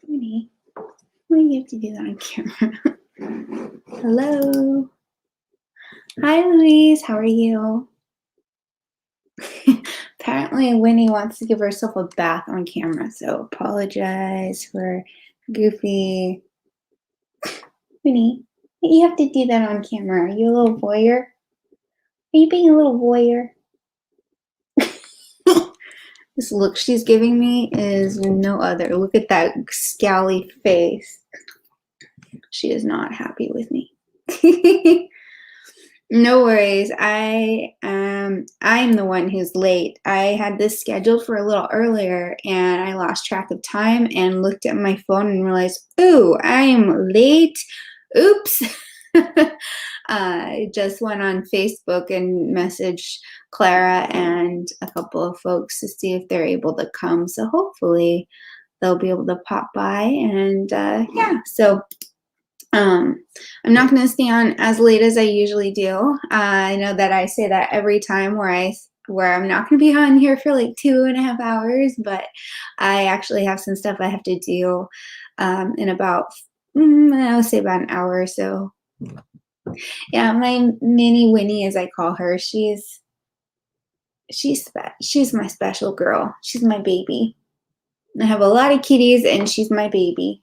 Honey, why do you have to do that on camera? Hello. Hi, Louise. How are you? Apparently, Winnie wants to give herself a bath on camera, so apologize for Goofy. Winnie, you have to do that on camera. Are you a little voyeur? Are you being a little voyeur? This look she's giving me is no other. Look at that scowly face. She is not happy with me. No worries. I'm the one who's late. I had this scheduled for a little earlier and I lost track of time and looked at my phone and realized, ooh, I'm late. Oops. I just went on Facebook and messaged Clara and a couple of folks to see if they're able to come. So hopefully they'll be able to pop by and yeah, so I'm not going to stay on as late as I usually do. I know that I say that every time where I'm not going to be on here for like 2.5 hours, but I actually have some stuff I have to do in about, I'll say about an hour or so. Yeah, my mini Winnie, as I call her, she's my special girl. She's my baby. I have a lot of kitties, and she's my baby.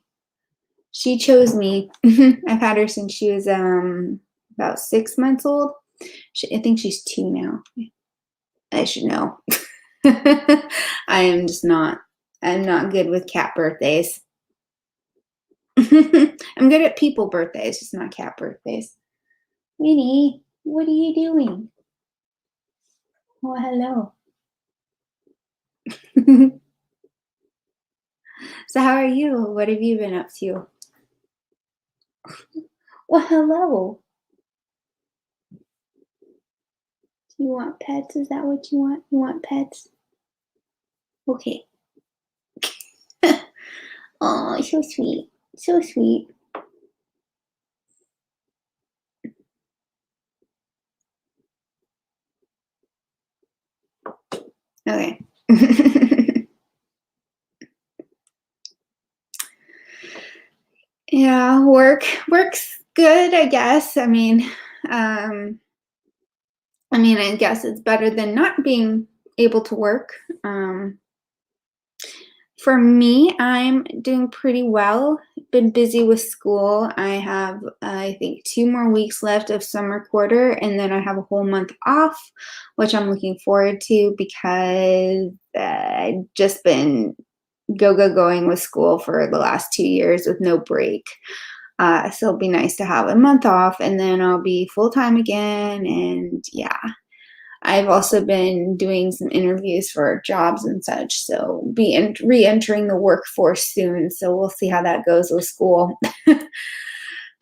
She chose me. I've had her since she was about 6 months old. I think she's 2 now. I should know. I'm not good with cat birthdays. I'm good at people birthdays, just not cat birthdays. Winnie, what are you doing? Well, hello. So how are you? What have you been up to? Well, hello. You want pets? Is that what you want? You want pets? Okay. Oh, so sweet. So sweet. Okay. Yeah, works good, I guess. Um, I guess it's better than not being able to work. For me, I'm doing pretty well. Been busy with school. I have, I think, 2 more weeks left of summer quarter, and then I have a whole month off, which I'm looking forward to because I've just been go going with school for the last 2 years with no break. So it'll be nice to have a month off, and then I'll be full time again. And yeah, I've also been doing some interviews for jobs and such, so be re-entering the workforce soon. So we'll see how that goes with school.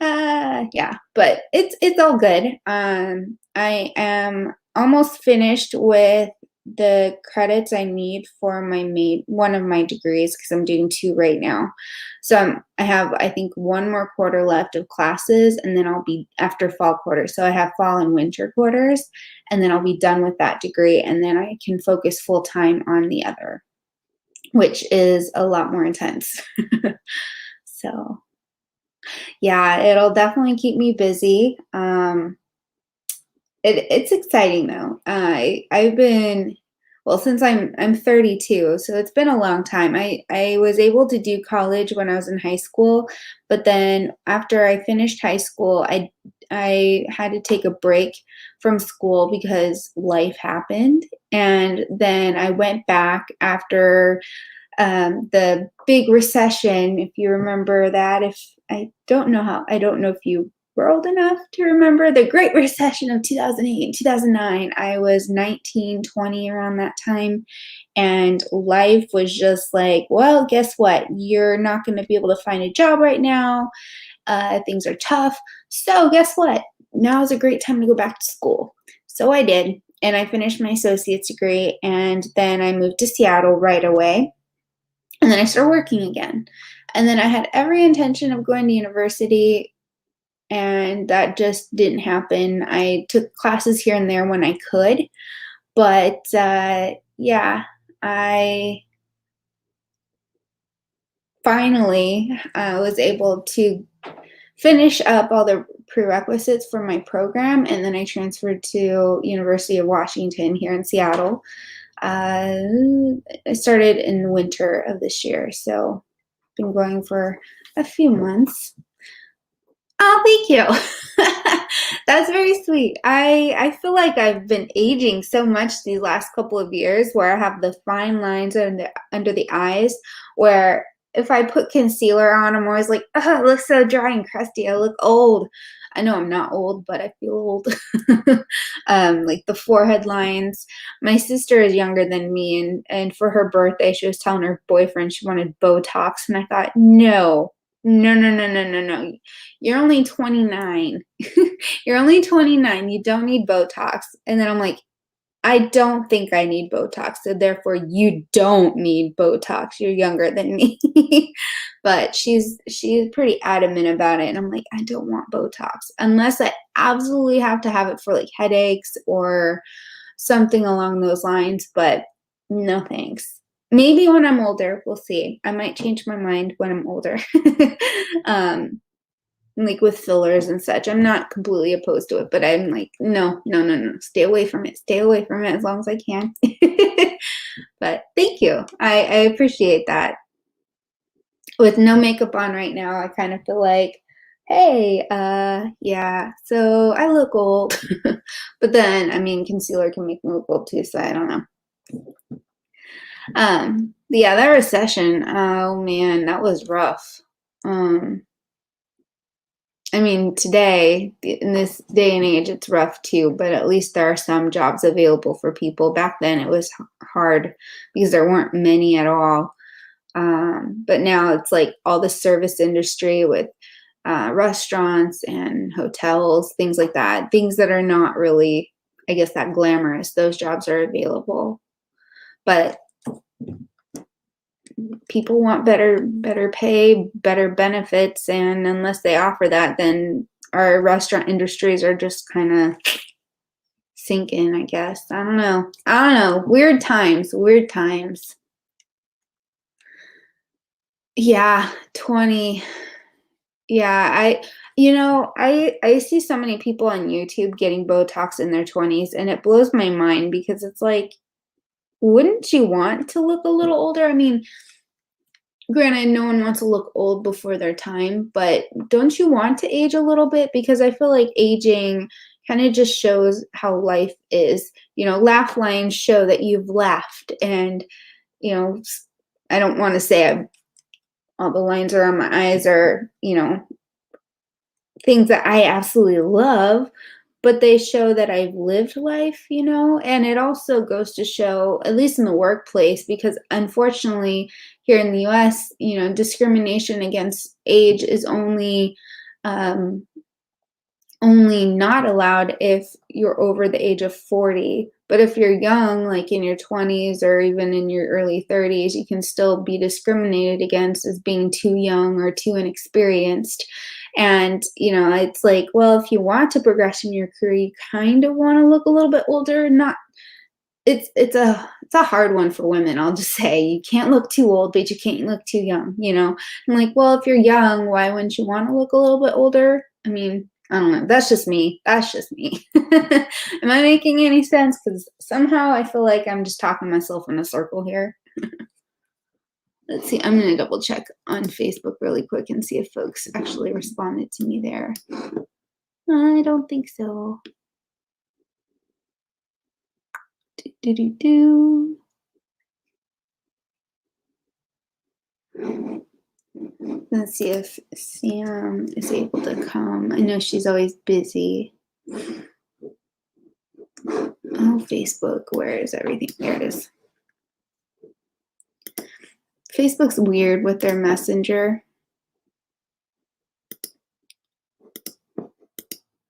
Yeah, but it's all good. I am almost finished with the credits I need for one of my degrees because I'm doing two right now. So I have, I think, 1 more quarter left of classes, and then I'll be after fall quarter. So I have fall and winter quarters, and then I'll be done with that degree, and then I can focus full time on the other, which is a lot more intense. So yeah, it'll definitely keep me busy. It's exciting though. I've been well since I'm 32, so it's been a long time. I was able to do college when I was in high school, but then after I finished high school, I had to take a break from school because life happened, and then I went back after the big recession, if you remember that. If I don't know if you were old enough to remember the Great Recession of 2008 and 2009. I was 19, 20 around that time. And life was just like, well, guess what? You're not going to be able to find a job right now. Things are tough. So, guess what? Now is a great time to go back to school. So, I did. And I finished my associate's degree. And then I moved to Seattle right away, and then I started working again. And then I had every intention of going to university, and that just didn't happen. I took classes here and there when I could, but yeah, I finally was able to finish up all the prerequisites for my program, and then I transferred to University of Washington here in Seattle. Uh, I started in the winter of this year, so been going for a few months. Oh, thank you. That's very sweet. I feel like I've been aging so much these last couple of years where I have the fine lines under the eyes where if I put concealer on, I'm always like, oh, it looks so dry and crusty. I look old. I know I'm not old, but I feel old. Like the forehead lines. My sister is younger than me, and for her birthday, she was telling her boyfriend she wanted Botox, and I thought, no, no, no, no, no, no, no. You're only 29. You're only 29. You don't need Botox. And then I'm like, I don't think I need Botox. So therefore you don't need Botox. You're younger than me. But she's pretty adamant about it. And I'm like, I don't want Botox unless I absolutely have to have it for like headaches or something along those lines. But no thanks. Maybe when I'm older, we'll see. I might change my mind when I'm older. um, like with fillers and such. I'm not completely opposed to it, but I'm like, no, no, no, no. Stay away from it. Stay away from it as long as I can. But thank you. I appreciate that. With no makeup on right now, I kind of feel like, hey, yeah, so I look old. But then, concealer can make me look old too, so I don't know. Yeah, that recession, oh man, that was rough. Today, in this day and age, it's rough too, but at least there are some jobs available for people. Back then, it was hard because there weren't many at all. But now it's like all the service industry with restaurants and hotels, things like that, things that are not really I guess, that glamorous. Those jobs are available. But people want better pay, better benefits, and unless they offer that, then our restaurant industries are just kind of sinking, I guess. I don't know. Weird times, weird times. Yeah, 20. Yeah, I see so many people on YouTube getting Botox in their 20s, and it blows my mind because it's like, wouldn't you want to look a little older? I mean, granted, no one wants to look old before their time, but don't you want to age a little bit? Because I feel like aging kind of just shows how life is. Laugh lines show that you've laughed, and you know, I don't want to say all the lines around my eyes are, things that I absolutely love, but they show that I've lived life, and it also goes to show, at least in the workplace, because unfortunately here in the US, discrimination against age is only not allowed if you're over the age of 40. But if you're young, like in your 20s or even in your early 30s, you can still be discriminated against as being too young or too inexperienced. And, it's like, well, if you want to progress in your career, you kind of want to look a little bit older. Not it's a hard one for women. I'll just say you can't look too old, but you can't look too young. I'm like, well, if you're young, why wouldn't you want to look a little bit older? I mean, I don't know. That's just me. Am I making any sense? Because somehow I feel like I'm just talking myself in a circle here. Let's see. I'm going to double check on Facebook really quick and see if folks actually responded to me there. I don't think so. Let's see if Sam is able to come. I know she's always busy. Oh, Facebook, where is everything? There it is. Facebook's weird with their messenger.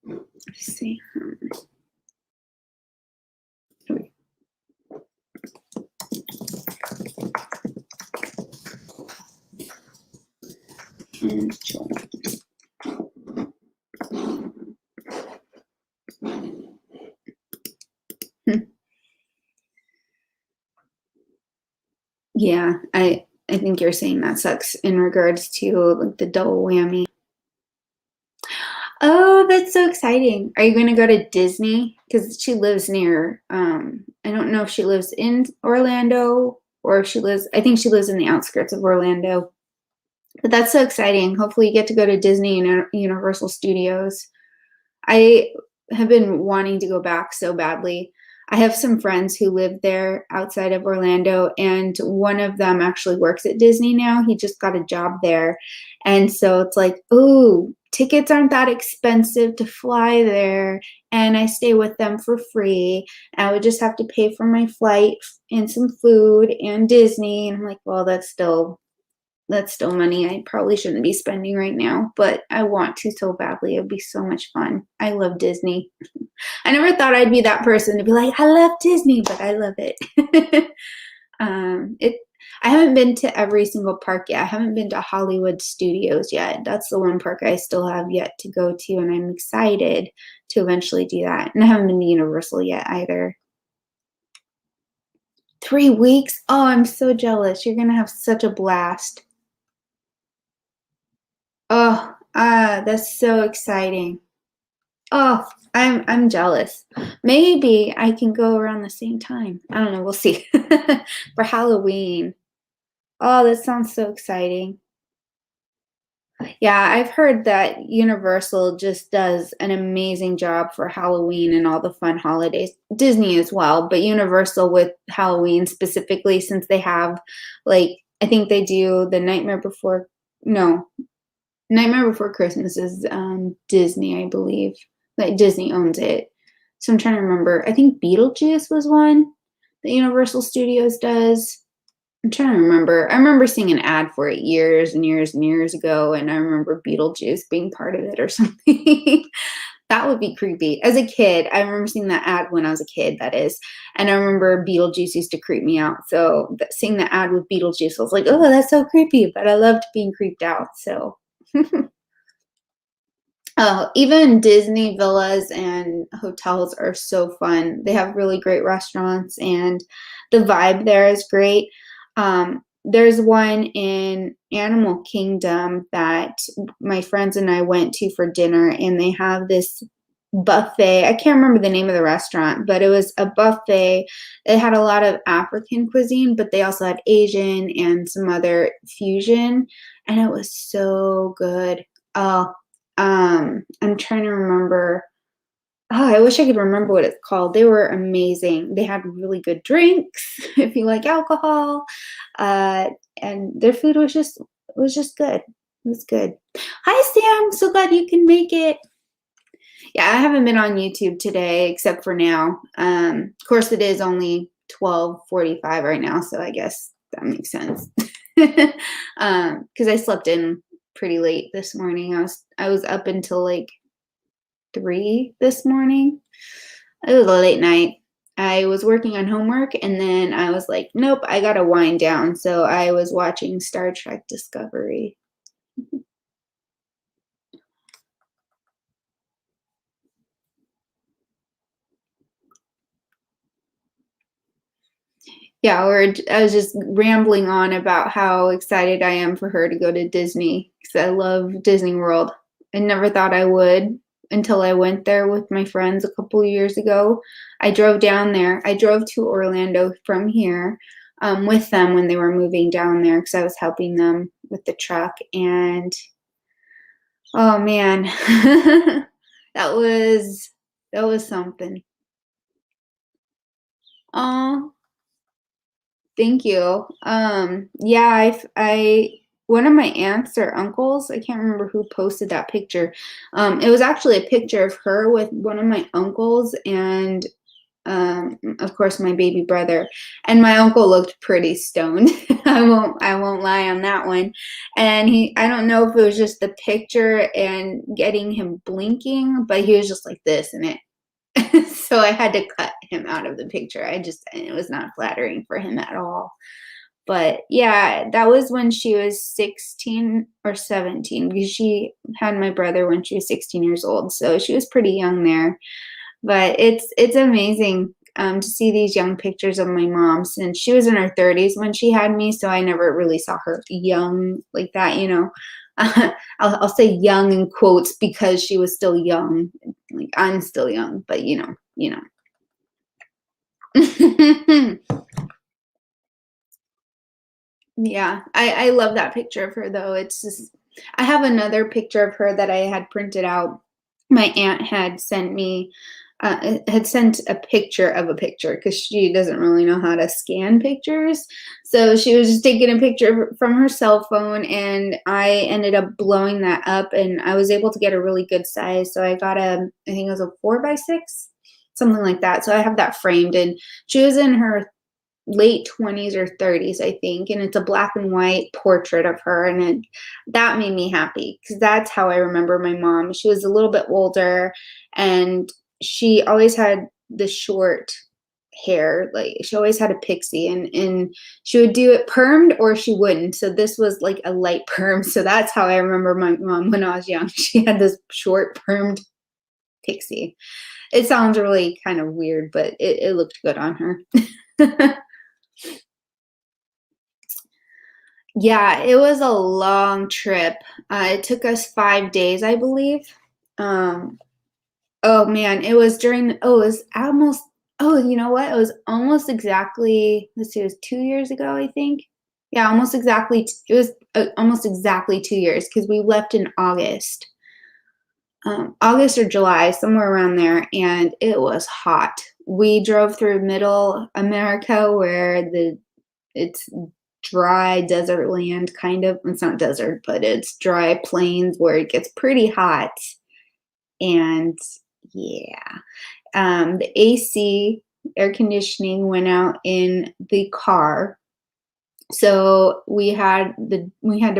Let's see. Yeah, I think you're saying that sucks in regards to like the double whammy. Oh, that's so exciting. Are you going to go to Disney? Because she lives near, I don't know if she lives in Orlando or if I think she lives in the outskirts of Orlando. But that's so exciting. Hopefully you get to go to Disney and Universal Studios. I have been wanting to go back so badly. I have some friends who live there outside of Orlando, and one of them actually works at Disney now. He just got a job there. And so it's like, ooh, tickets aren't that expensive to fly there, and I stay with them for free. I would just have to pay for my flight and some food and Disney. And I'm like, well, that's still money I probably shouldn't be spending right now, but I want to so badly. It would be so much fun. I love Disney. I never thought I'd be that person to be like, I love Disney, but I love it. I haven't been to every single park yet. I haven't been to Hollywood Studios yet. That's the one park I still have yet to go to, and I'm excited to eventually do that. And I haven't been to Universal yet either. 3 weeks? Oh, I'm so jealous. You're going to have such a blast. Oh, that's so exciting. Oh, I'm jealous. Maybe I can go around the same time. I don't know. We'll see. For Halloween. Oh, that sounds so exciting. Yeah, I've heard that Universal just does an amazing job for Halloween and all the fun holidays. Disney as well, but Universal with Halloween specifically, since they have, like, I think they do the Nightmare Before Christmas is Disney, I believe. Like Disney owns it. So I'm trying to remember. I think Beetlejuice was one that Universal Studios does. I'm trying to remember. I remember seeing an ad for it years and years and years ago, and I remember Beetlejuice being part of it or something. That would be creepy. As a kid, I remember seeing that ad when I was a kid, that is, and I remember Beetlejuice used to creep me out. So seeing the ad with Beetlejuice, I was like, oh, that's so creepy. But I loved being creeped out. So, oh, even Disney villas and hotels are so fun. They have really great restaurants, and the vibe there is great. There's one in Animal Kingdom that my friends and I went to for dinner, and they have this buffet. I can't remember the name of the restaurant, but it was a buffet. It had a lot of African cuisine, but they also had Asian and some other fusion, and it was so good. Oh, I'm trying to remember. Oh, I wish I could remember what it's called. They were amazing. They had really good drinks, if you like alcohol, uh, and their food was just good. It was good. Hi, Sam. So glad you can make it. Yeah, I haven't been on YouTube today except for now. Of course, it is only 12:45 right now, so I guess that makes sense. Because I slept in pretty late this morning. I was up until like 3 this morning. It was a late night. I was working on homework, and then I was like, nope, I gotta wind down. So I was watching Star Trek Discovery. Yeah, I was just rambling on about how excited I am for her to go to Disney because I love Disney World. I never thought I would until I went there with my friends a couple of years ago. I drove down there. I drove to Orlando from here with them when they were moving down there because I was helping them with the truck. And oh man, that was something. Oh, thank you. Yeah, one of my aunts or uncles, I can't remember who posted that picture. It was actually a picture of her with one of my uncles and of course my baby brother. And my uncle looked pretty stoned. I won't lie on that one. And I don't know if it was just the picture and getting him blinking, but he was just like this and it so I had to cut him out of the picture. It was not flattering for him at all. But yeah, that was when she was 16 or 17 because she had my brother when she was 16 years old. So she was pretty young there. But it's amazing to see these young pictures of my mom since she was in her 30s when she had me. So I never really saw her young like that. I'll say young in quotes because she was still young. Like I'm still young, but Yeah, I love that picture of her though. It's just I have another picture of her that I had printed out. My aunt had sent a picture of a picture because she doesn't really know how to scan pictures. So she was just taking a picture from her cell phone, and I ended up blowing that up, and I was able to get a really good size. So I got I think it was a 4x6, something like that. So I have that framed, and she was in her late 20s or 30s, I think, and it's a black and white portrait of her, and that made me happy because that's how I remember my mom. She was a little bit older, and she always had the short hair, like she always had a pixie, and she would do it permed or she wouldn't. So this was like a light perm. So that's how I remember my mom when I was young. She had this short permed pixie. It sounds really kind of weird, but it looked good on her. Yeah, it was a long trip. It took us 5 days, I believe. Um, oh man, it was almost, oh, you know what? It was almost exactly, let's see, it was 2 years ago, I think. Yeah, almost exactly. It was almost exactly 2 years because we left in August or July, somewhere around there, and it was hot. We drove through middle America where it's dry desert land kind of. It's not desert, but it's dry plains where it gets pretty hot. And yeah, the AC air conditioning went out in the car. So we had to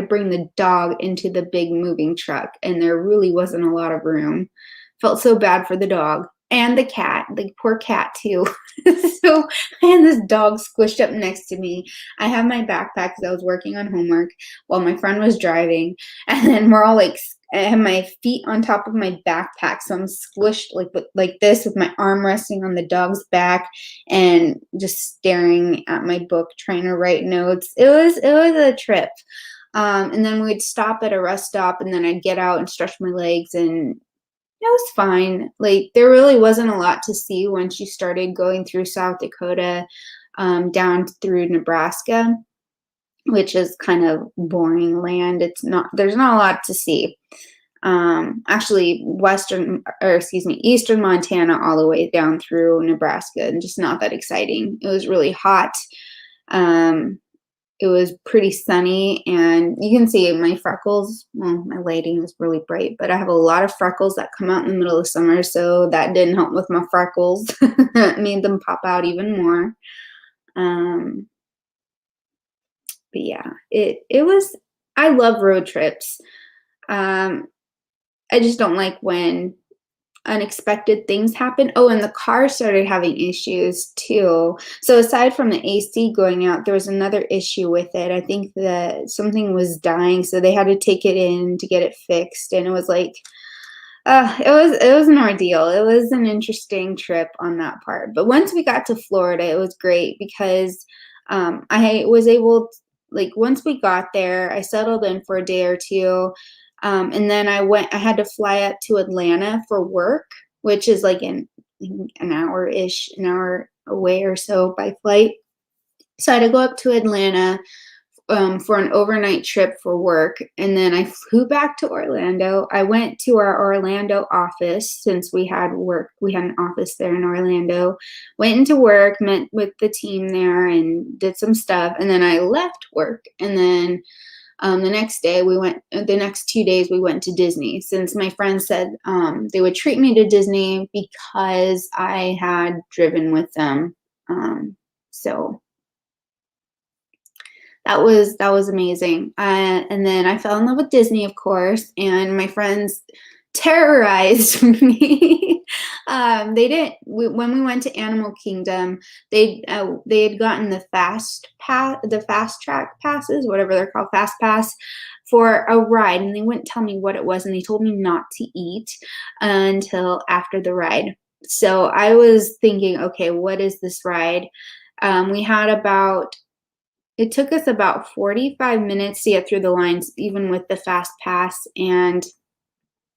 bring the dog into the big moving truck, and there really wasn't a lot of room. Felt so bad for the dog and the cat, the poor cat too. So I had this dog squished up next to me. I have my backpack because I was working on homework while my friend was driving, and then we're all like, I have my feet on top of my backpack, so I'm squished like this with my arm resting on the dog's back and just staring at my book, trying to write notes. It was a trip. And then we'd stop at a rest stop, and then I'd get out and stretch my legs, and it was fine. Like, there really wasn't a lot to see once you started going through South Dakota, down through Nebraska, which is kind of boring land. There's not a lot to see. Actually, eastern Montana all the way down through Nebraska, and just not that exciting. It was really hot. It was pretty sunny, and you can see my freckles. Well, my lighting is really bright, but I have a lot of freckles that come out in the middle of summer, so that didn't help with my freckles. It made them pop out even more. But yeah, it was, I love road trips. I just don't like when unexpected things happen. Oh, and the car started having issues too. So aside from the AC going out, there was another issue with it. I think that something was dying, so they had to take it in to get it fixed. And it was like, it was an ordeal. It was an interesting trip on that part. But once we got to Florida, it was great because I was able to, like, once we got there, I settled in for a day or two. And then I had to fly up to Atlanta for work, which is like an hour away or so by flight. So I had to go up to Atlanta for an overnight trip for work. And then I flew back to Orlando. I went to our Orlando office since we had an office there in Orlando. Went into work, met with the team there and did some stuff. And then I left work. And then the next 2 days we went to Disney, since my friends said they would treat me to Disney because I had driven with them. So that was amazing. And then I fell in love with Disney, of course, and my friends terrorized me. When we went to Animal Kingdom, they had gotten the fast track passes, whatever they're called, fast pass, for a ride, and they wouldn't tell me what it was, and they told me not to eat until after the ride. So I was thinking, okay, what is this ride? It took us about 45 minutes to get through the lines, even with the fast pass. And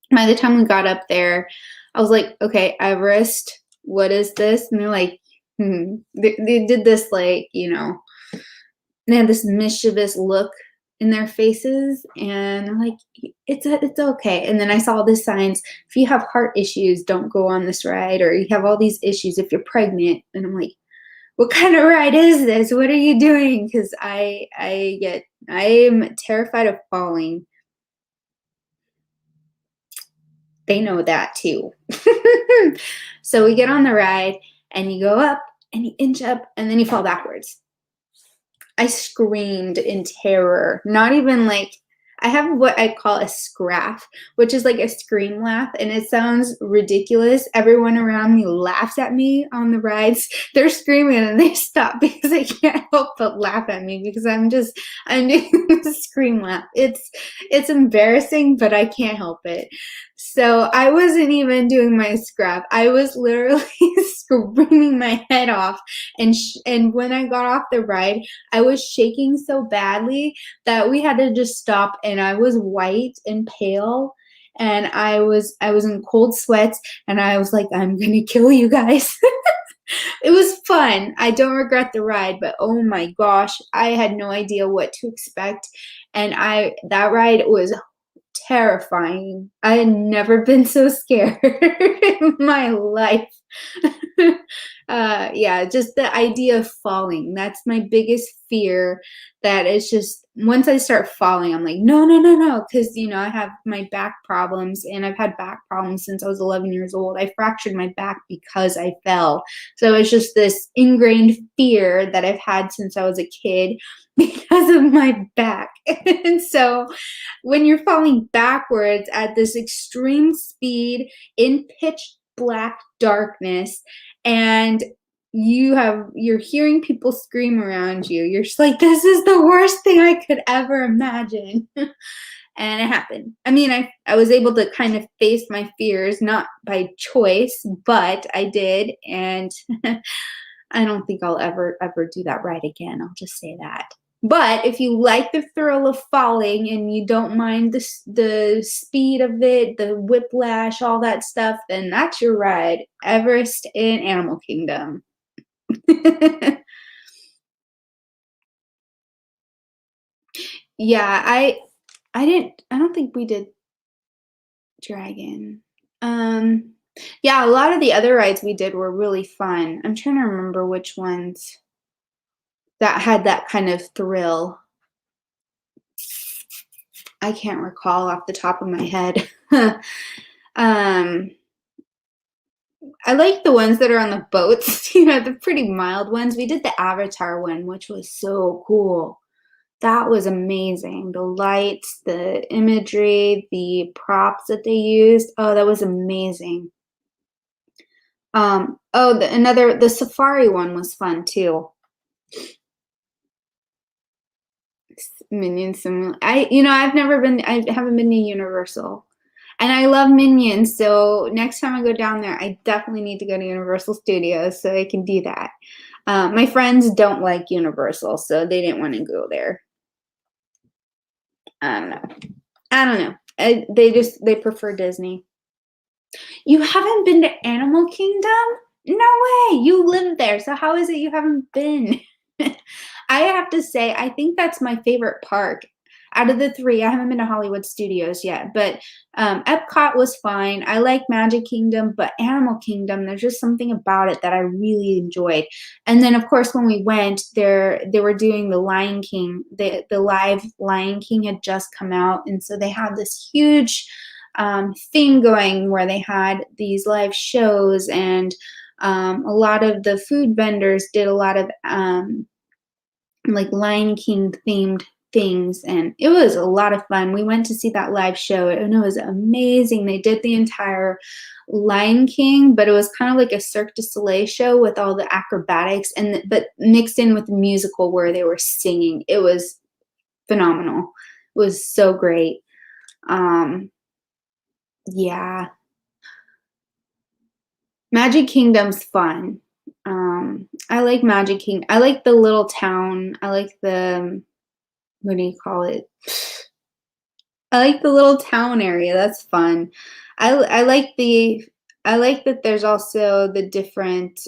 by the time we got up there, I was like, okay, Everest, what is this? And they're like, they did this, like, they had this mischievous look in their faces, and I'm like, it's okay. And then I saw the signs, if you have heart issues, don't go on this ride, or you have all these issues if you're pregnant. And I'm like, what kind of ride is this? What are you doing? Because I am terrified of falling. They know that too. So we get on the ride, and you go up and you inch up, and then you fall backwards. I screamed in terror. Not even like, I have what I call a scraph, which is like a scream laugh, and it sounds ridiculous. Everyone around me laughs at me on the rides. They're screaming and they stop because they can't help but laugh at me because I'm doing the scream laugh. It's embarrassing, but I can't help it. So I wasn't even doing my scrap. I was literally screaming my head off. And when I got off the ride, I was shaking so badly that we had to just stop, and I was white and pale, and I was in cold sweats, and I was like, I'm gonna kill you guys. It was fun. I don't regret the ride, but oh my gosh, I had no idea what to expect, and that ride was terrifying. I had never been so scared in my life. Yeah, just the idea of falling. That's my biggest fear. That is just once I start falling, I'm like, no, no, no, no. Because, I have my back problems and I've had back problems since I was 11 years old. I fractured my back because I fell. So it's just this ingrained fear that I've had since I was a kid because of my back. And so when you're falling backwards at this extreme speed in pitch black darkness, and you're hearing people scream around you, you're just like, this is the worst thing I could ever imagine. And it happened. I mean, I was able to kind of face my fears, not by choice, but I did. And I don't think I'll ever do that right again. I'll just say that. But if you like the thrill of falling and you don't mind the speed of it, the whiplash, all that stuff, then that's your ride. Everest in Animal Kingdom. Yeah, I don't think we did Dragon. Um, yeah, a lot of the other rides we did were really fun. I'm trying to remember which ones that had that kind of thrill. I can't recall off the top of my head. um, I like the ones that are on the boats, the pretty mild ones. We did the Avatar one, which was so cool. That was amazing. The lights, the imagery, the props that they used. Oh, that was amazing. Oh, the safari one was fun too. Minions Sim. I haven't been to Universal, and I love Minions. So next time I go down there, I definitely need to go to Universal Studios so I can do that. My friends don't like Universal, so they didn't want to go there. I don't know. I don't know. They prefer Disney. You haven't been to Animal Kingdom? No way. You live there. So how is it you haven't been? I have to say, I think that's my favorite park. Out of the three, I haven't been to Hollywood Studios yet, but Epcot was fine. I like Magic Kingdom, but Animal Kingdom, there's just something about it that I really enjoyed. And then, of course, when we went, they were doing the Lion King. The live Lion King had just come out, and so they had this huge thing going where they had these live shows, and a lot of the food vendors did a lot of like Lion King themed things, and it was a lot of fun. We went to see that live show and it was amazing. They did the entire Lion King, but it was kind of like a Cirque du Soleil show with all the acrobatics but mixed in with the musical where they were singing. It was phenomenal. It was so great. Yeah. Magic Kingdom's fun. I like Magic King. I like the little town. I like the what do you call it? I like the little town area. That's fun. I like I like that there's also the different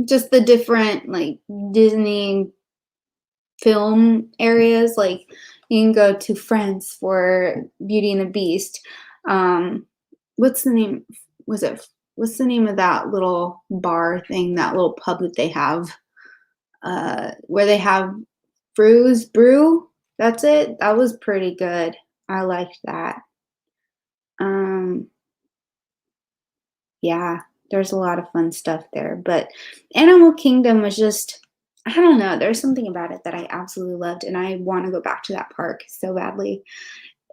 just the different like Disney film areas. Like you can go to France for Beauty and the Beast. What's the name? What's the name of that little bar thing? That little pub that they have, where they have brew. That's it. That was pretty good. I liked that. Um, yeah, there's a lot of fun stuff there. But Animal Kingdom was just, I don't know. There's something about it that I absolutely loved, and I want to go back to that park so badly.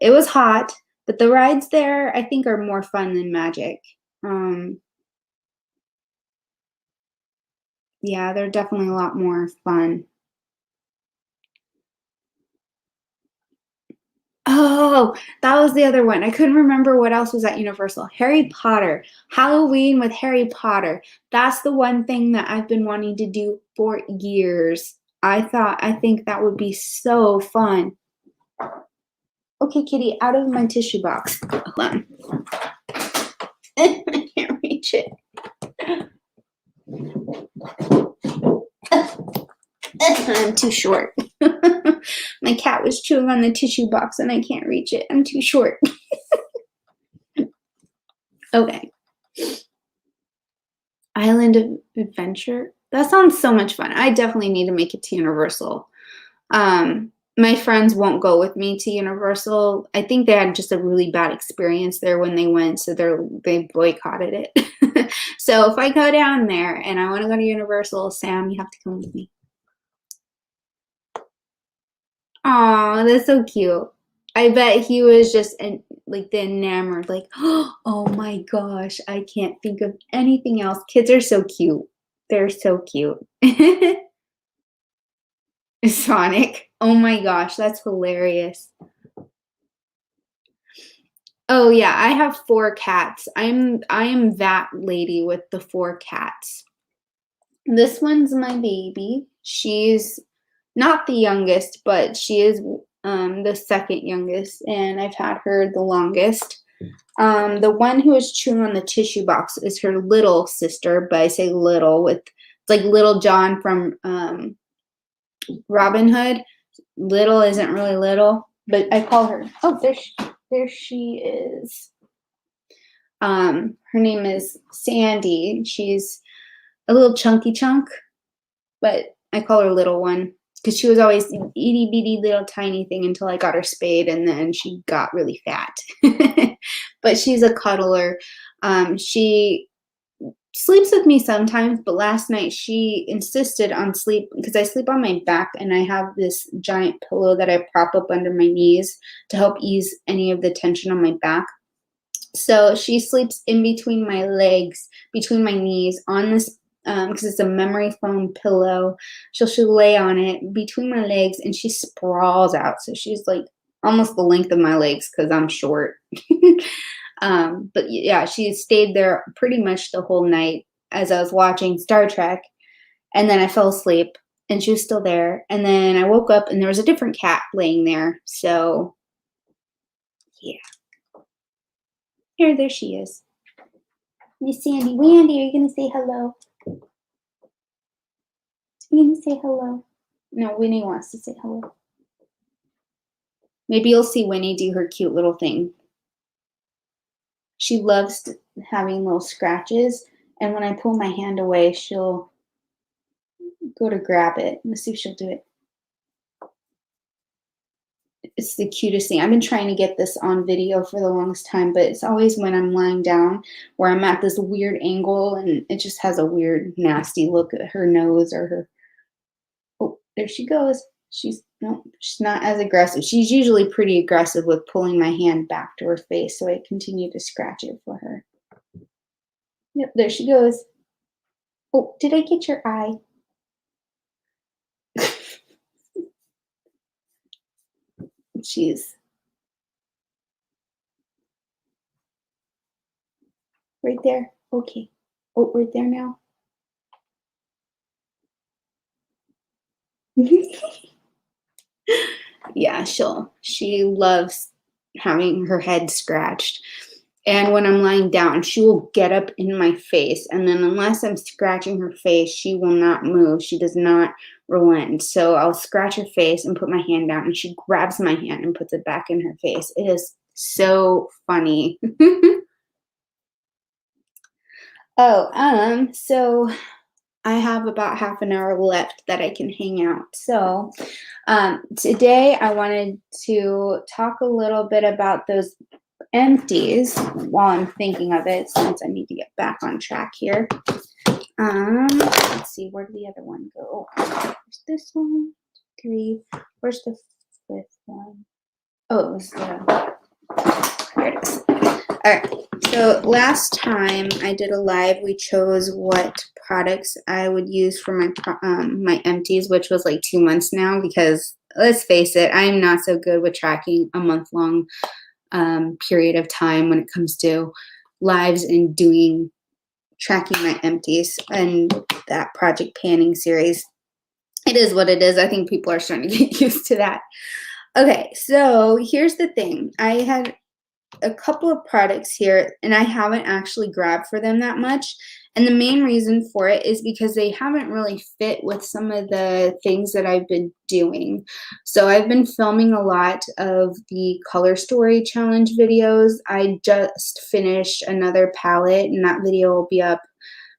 It was hot, but the rides there I think are more fun than Magic. Yeah, they're definitely a lot more fun. Oh, that was the other one. I couldn't remember what else was at Universal. Harry Potter. Halloween with Harry Potter. That's the one thing that I've been wanting to do for years. I think that would be so fun. Okay, Kitty, out of my tissue box. Hold on. I can't reach it. I'm too short. My cat was chewing on the tissue box and I can't reach it. I'm too short. Okay. adventure. That sounds so much fun. I definitely need to make it to Universal. My friends won't go with me to Universal. I think they had just a really bad experience there when they went, so they boycotted it. So if I go down there and I want to go to Universal, Sam, you have to come with me. Aw, that's so cute. I bet he was just like the enamored, like, oh my gosh, I can't think of anything else. Kids are so cute. They're so cute. Sonic. Oh my gosh, that's hilarious. Oh yeah, I have 4 cats. I am that lady with the 4 cats. This one's my baby. She's not the youngest, but she is the second youngest, and I've had her the longest. The one who is chewing on the tissue box is her little sister, but I say little with it's like Little John from Robin Hood. Little isn't really little, but I call her. Oh, there she is. Her name is Sandy. She's a little chunky chunk, but I call her little one because she was always an itty bitty little tiny thing until I got her spayed, and then she got really fat. But she's a cuddler. She sleeps with me sometimes, but last night she insisted on sleep because I sleep on my back and I have this giant pillow that I prop up under my knees to help ease any of the tension on my back. So she sleeps in between my legs, between my knees on this because it's a memory foam pillow. She'll lay on it between my legs and she sprawls out. So she's like almost the length of my legs because I'm short. But yeah, she stayed there pretty much the whole night as I was watching Star Trek. And then I fell asleep and she was still there. And then I woke up and there was a different cat laying there. So yeah. There she is. Miss Sandy. Wendy, are you going to say hello? Are you going to say hello? No, Winnie wants to say hello. Maybe you'll see Winnie do her cute little thing. She loves having little scratches, and when I pull my hand away, she'll go to grab it. Let's see if she'll do it. It's the cutest thing. I've been trying to get this on video for the longest time, but it's always when I'm lying down where I'm at this weird angle and it just has a weird, nasty look at her nose or her. Oh, there she goes. She's not as aggressive. She's usually pretty aggressive with pulling my hand back to her face, so I continue to scratch it for her. Yep, there she goes. Oh, did I get your eye? She's right there. Okay. Oh, right there now. Yeah, she loves having her head scratched. And when I'm lying down, she will get up in my face. And then unless I'm scratching her face, she will not move. She does not relent. So I'll scratch her face and put my hand down and she grabs my hand and puts it back in her face. It is so funny. So I have about half an hour left that I can hang out. So today I wanted to talk a little bit about those empties while I'm thinking of it, since I need to get back on track here. Let's see, where did the other one go? Where's this one? 3. Where's the 5th one? Oh, it was the. Here it is. All right. So last time I did a live, we chose what products I would use for my empties, which was like 2 months now, because let's face it, I'm not so good with tracking a month-long period of time when it comes to lives and tracking my empties and that project panning series. It is what it is. I think people are starting to get used to that. Okay, so here's the thing. I had a couple of products here and I haven't actually grabbed for them that much. And the main reason for it is because they haven't really fit with some of the things that I've been doing. So I've been filming a lot of the color story challenge videos. I just finished another palette and that video will be up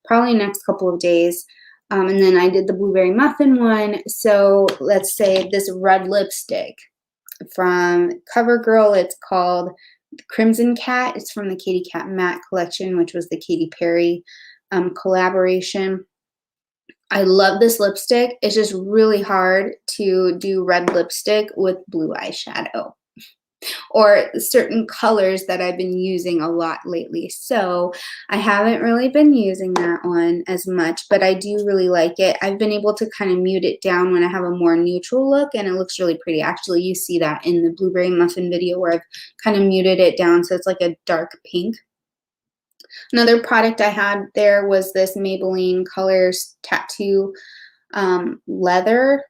probably next couple of days. And then I did the blueberry muffin one. So let's say this red lipstick from CoverGirl. It's called Crimson Cat. It's from the Katy Kat Matte collection, which was the Katy Perry collaboration. I love this lipstick. It's just really hard to do red lipstick with blue eyeshadow or certain colors that I've been using a lot lately. So I haven't really been using that one as much, but I do really like it. I've been able to kind of mute it down when I have a more neutral look, and it looks really pretty. Actually, you see that in the blueberry muffin video where I've kind of muted it down so it's like a dark pink. Another product I had there was this Maybelline Colors Tattoo Leather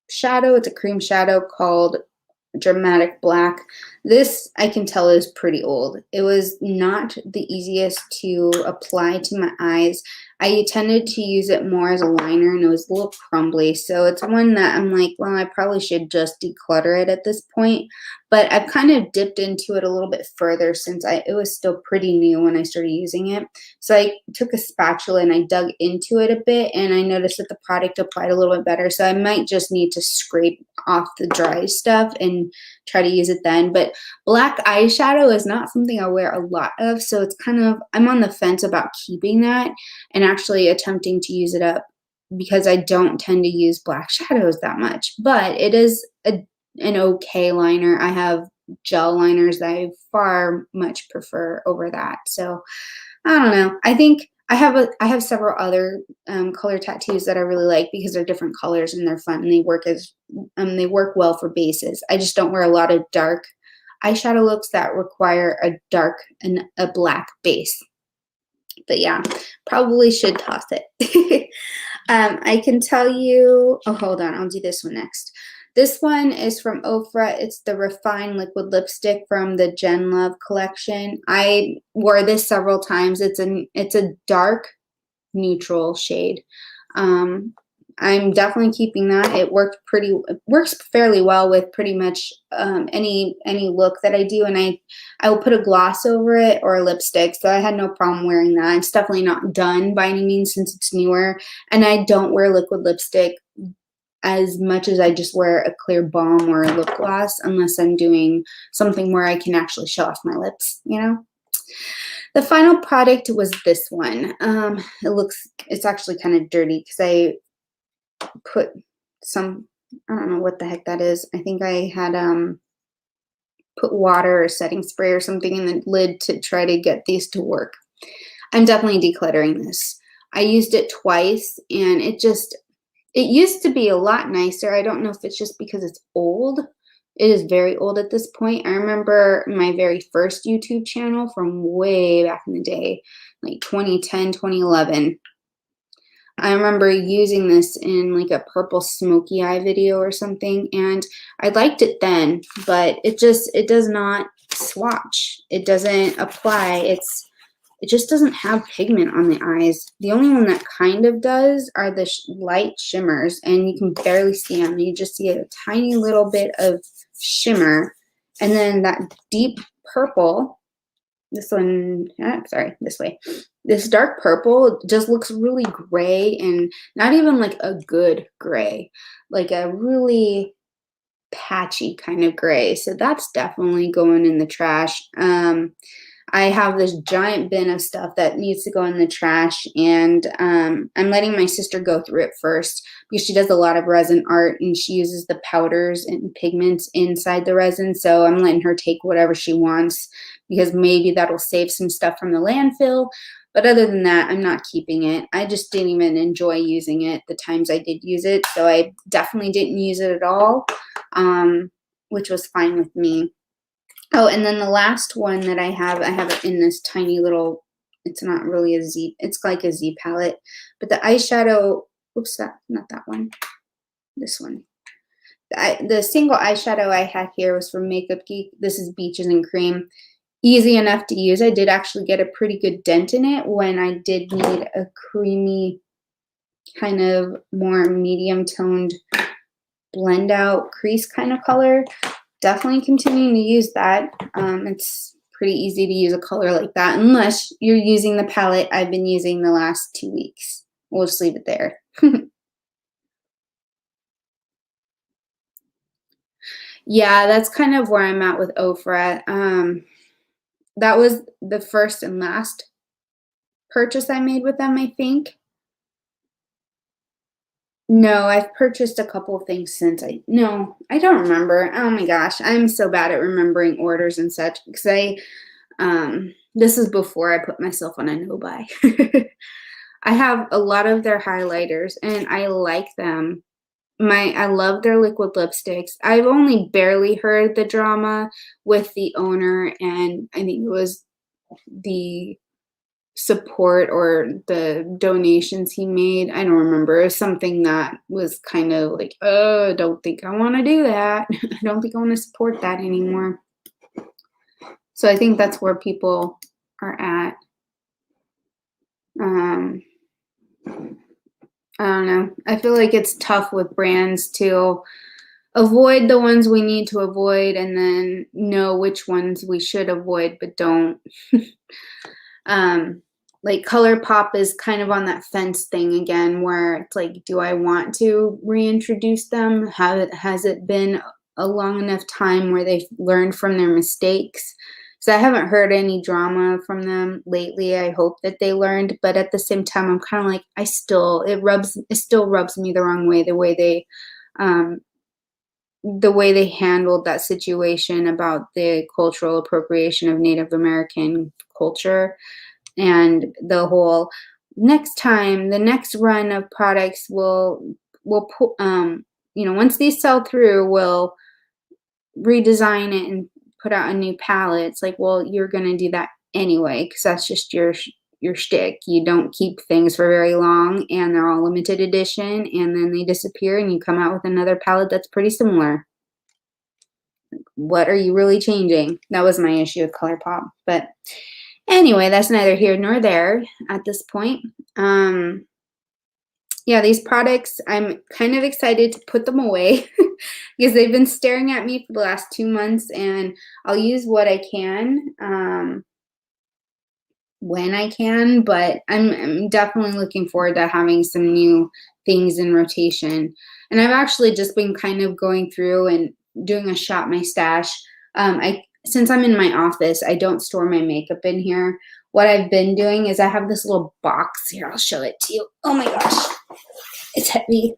shadow. It's a cream shadow called Dramatic Black. This I can tell is pretty old. It was not the easiest to apply to my eyes. I tended to use it more as a liner, and it was a little crumbly. So it's one that I'm like, well, I probably should just declutter it at this point. But I've kind of dipped into it a little bit further since it was still pretty new when I started using it. So I took a spatula and I dug into it a bit, and I noticed that the product applied a little bit better. So I might just need to scrape off the dry stuff and try to use it then. But black eyeshadow is not something I wear a lot of, so it's kind of, I'm on the fence about keeping that and actually attempting to use it up because I don't tend to use black shadows that much. But it is an okay liner. I have gel liners that I far much prefer over that. So I don't know. I think I have several other color tattoos that I really like because they're different colors and they're fun and they work well for bases. I just don't wear a lot of dark eyeshadow looks that require a dark and a black base. But yeah, probably should toss it. I can tell you, oh, hold on, I'll do this one next. This one is from Ofra. It's the Refined Liquid Lipstick from the Gen Love collection. I wore this several times. It's a dark neutral shade. I'm definitely keeping that. It works fairly well with pretty much any look that I do, and I will put a gloss over it or a lipstick, so I had no problem wearing that. It's definitely not done by any means since it's newer, and I don't wear liquid lipstick as much as I just wear a clear balm or a lip gloss unless I'm doing something where I can actually show off my lips, you know? The final product was this one. It's actually kind of dirty because I put some, I don't know what the heck that is. I think I had put water or setting spray or something in the lid to try to get these to work. I'm definitely decluttering this. I used it twice and it used to be a lot nicer. I don't know if it's just because it's old. It is very old at this point. I remember my very first YouTube channel from way back in the day, like 2010, 2011. I remember using this in like a purple smoky eye video or something, and I liked it then, but it does not swatch. It doesn't apply. It just doesn't have pigment on the eyes. The only one that kind of does are the light shimmers, and you can barely see them. You just see a tiny little bit of shimmer, and then that deep purple, this one, sorry, this way. This dark purple just looks really gray, and not even like a good gray, like a really patchy kind of gray. So that's definitely going in the trash. I have this giant bin of stuff that needs to go in the trash, and I'm letting my sister go through it first because she does a lot of resin art and she uses the powders and pigments inside the resin. So I'm letting her take whatever she wants because maybe that'll save some stuff from the landfill. But other than that, I'm not keeping it. I just didn't even enjoy using it the times I did use it. So I definitely didn't use it at all, which was fine with me. Oh, and then the last one that I have it in this tiny little, it's not really a Z, it's like a Z palette. But the eyeshadow, oops, not that one, this one. The single eyeshadow I had here was from Makeup Geek. This is Beaches and Cream. Easy enough to use. I did actually get a pretty good dent in it when I did need a creamy, kind of more medium toned blend out crease kind of color. Definitely continuing to use that. It's pretty easy to use a color like that, unless you're using the palette I've been using the last 2 weeks. We'll just leave it there. Yeah, that's kind of where I'm at with Ofra. That was the first and last purchase I made with them, I think. No, I've purchased a couple of things since no, I don't remember. Oh my gosh, I'm so bad at remembering orders and such because this is before I put myself on a no buy. I have a lot of their highlighters and I like them. I love their liquid lipsticks. I've only barely heard the drama with the owner, and I think it was the support or the donations he made. I don't remember. It was something that was kind of like, oh, I don't think I want to do that. I don't think I want to support that anymore. So I think that's where people are at. I don't know. I feel like it's tough with brands to avoid the ones we need to avoid and then know which ones we should avoid but don't. Like ColourPop is kind of on that fence thing again where it's like, do I want to reintroduce them? Has it been a long enough time where they've learned from their mistakes? So I haven't heard any drama from them lately. I hope that they learned, but at the same time, I'm kind of like, it still rubs me the wrong way, the way they handled that situation about the cultural appropriation of Native American culture and the whole next time, the next run of products will put, once these sell through, we'll redesign it and put out a new palette. It's like, well, you're going to do that anyway because that's just your shtick. You don't keep things for very long and they're all limited edition and then they disappear and you come out with another palette that's pretty similar. What are you really changing? That was my issue with ColourPop. But anyway, that's neither here nor there at this point. Yeah, these products, I'm kind of excited to put them away because they've been staring at me for the last 2 months and I'll use what I can when I can, but I'm definitely looking forward to having some new things in rotation. And I've actually just been kind of going through and doing a shop my stash. Since I'm in my office, I don't store my makeup in here. What I've been doing is I have this little box here. I'll show it to you. Oh my gosh, it's heavy.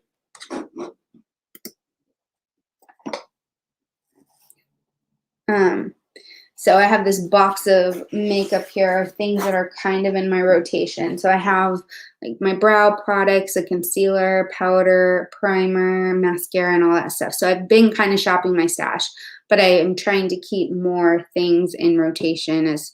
So I have this box of makeup here of things that are kind of in my rotation. So I have like my brow products, a concealer, powder, primer, mascara, and all that stuff. So I've been kind of shopping my stash, but I am trying to keep more things in rotation as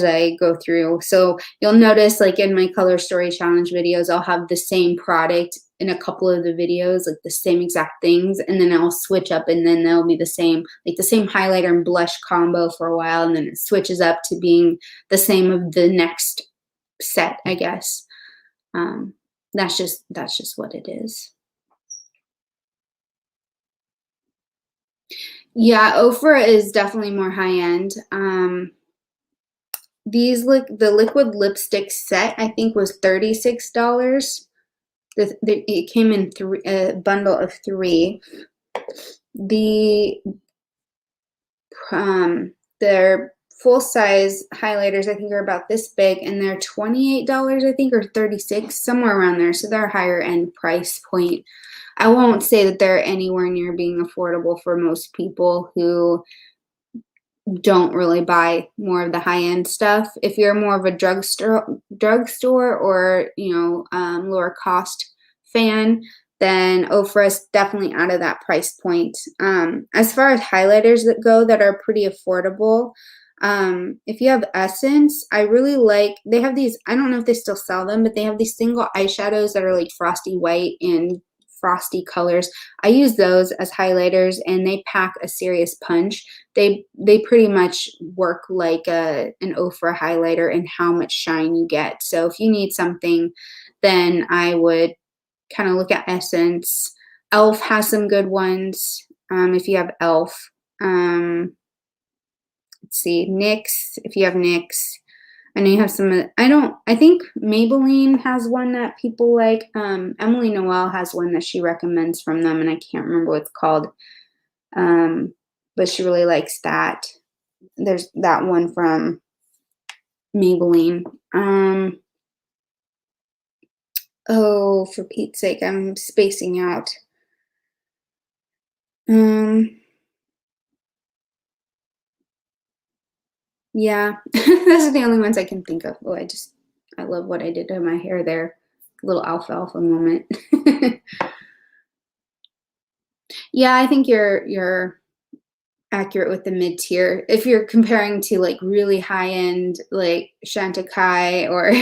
I go through. So you'll notice like in my color story challenge videos, I'll have the same product in a couple of the videos, like the same exact things, and then I'll switch up and then they'll be the same, like the same highlighter and blush combo for a while, and then it switches up to being the same of the next set, I guess. That's just what it is. Yeah, Ofra is definitely more high end. The liquid lipstick set I think was $36. It came in a bundle of 3. Their full size highlighters I think are about this big, and they're $28 I think, or $36, somewhere around there. So they're a higher end price point. I won't say that they're anywhere near being affordable for most people who don't really buy more of the high-end stuff. If you're more of a drugstore or lower cost fan, then Ofra is definitely out of that price point. As far as highlighters that go that are pretty affordable, if you have Essence, I really like, they have these, I don't know if they still sell them, but they have these single eyeshadows that are like frosty white and frosty colors. I use those as highlighters and they pack a serious punch. They pretty much work like an Ofra highlighter in how much shine you get. So if you need something, then I would kind of look at Essence. Elf has some good ones if you have Elf. Let's see, NYX, if you have NYX. I know you have some, I think Maybelline has one that people like. Emily Noel has one that she recommends from them, and I can't remember what it's called. But she really likes that. There's that one from Maybelline. Oh, for Pete's sake, I'm spacing out. Yeah, those are the only ones I can think of. Oh, I love what I did to my hair there. Little alfalfa moment. Yeah, I think you're accurate with the mid-tier. If you're comparing to like really high-end like Chantecaille or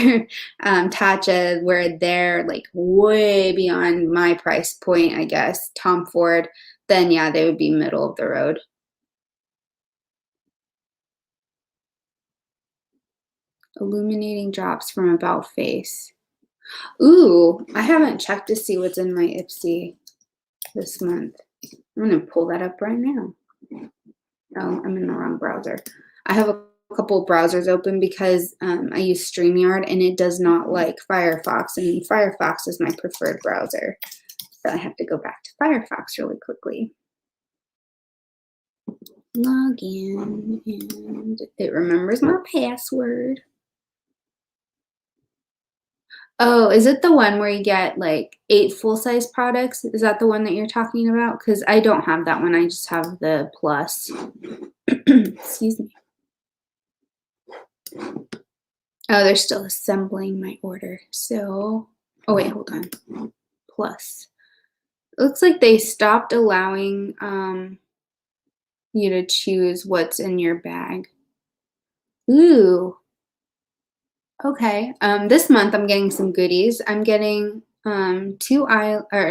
Tatcha, where they're like way beyond my price point, I guess, Tom Ford, then yeah, they would be middle of the road. Illuminating drops from About Face. Ooh, I haven't checked to see what's in my Ipsy this month. I'm gonna pull that up right now. Oh, I'm in the wrong browser. I have a couple of browsers open because I use StreamYard and it does not like Firefox, and Firefox is my preferred browser. So I have to go back to Firefox really quickly. Log in, and it remembers my password. Oh, is it the one where you get like 8 full-size products? Is that the one that you're talking about? Because I don't have that one. I just have the plus. Excuse me. Oh, they're still assembling my order. So, oh wait, hold on. Plus. It looks like they stopped allowing you to choose what's in your bag. Ooh. Okay. This month I'm getting some goodies. I'm getting two eyeliner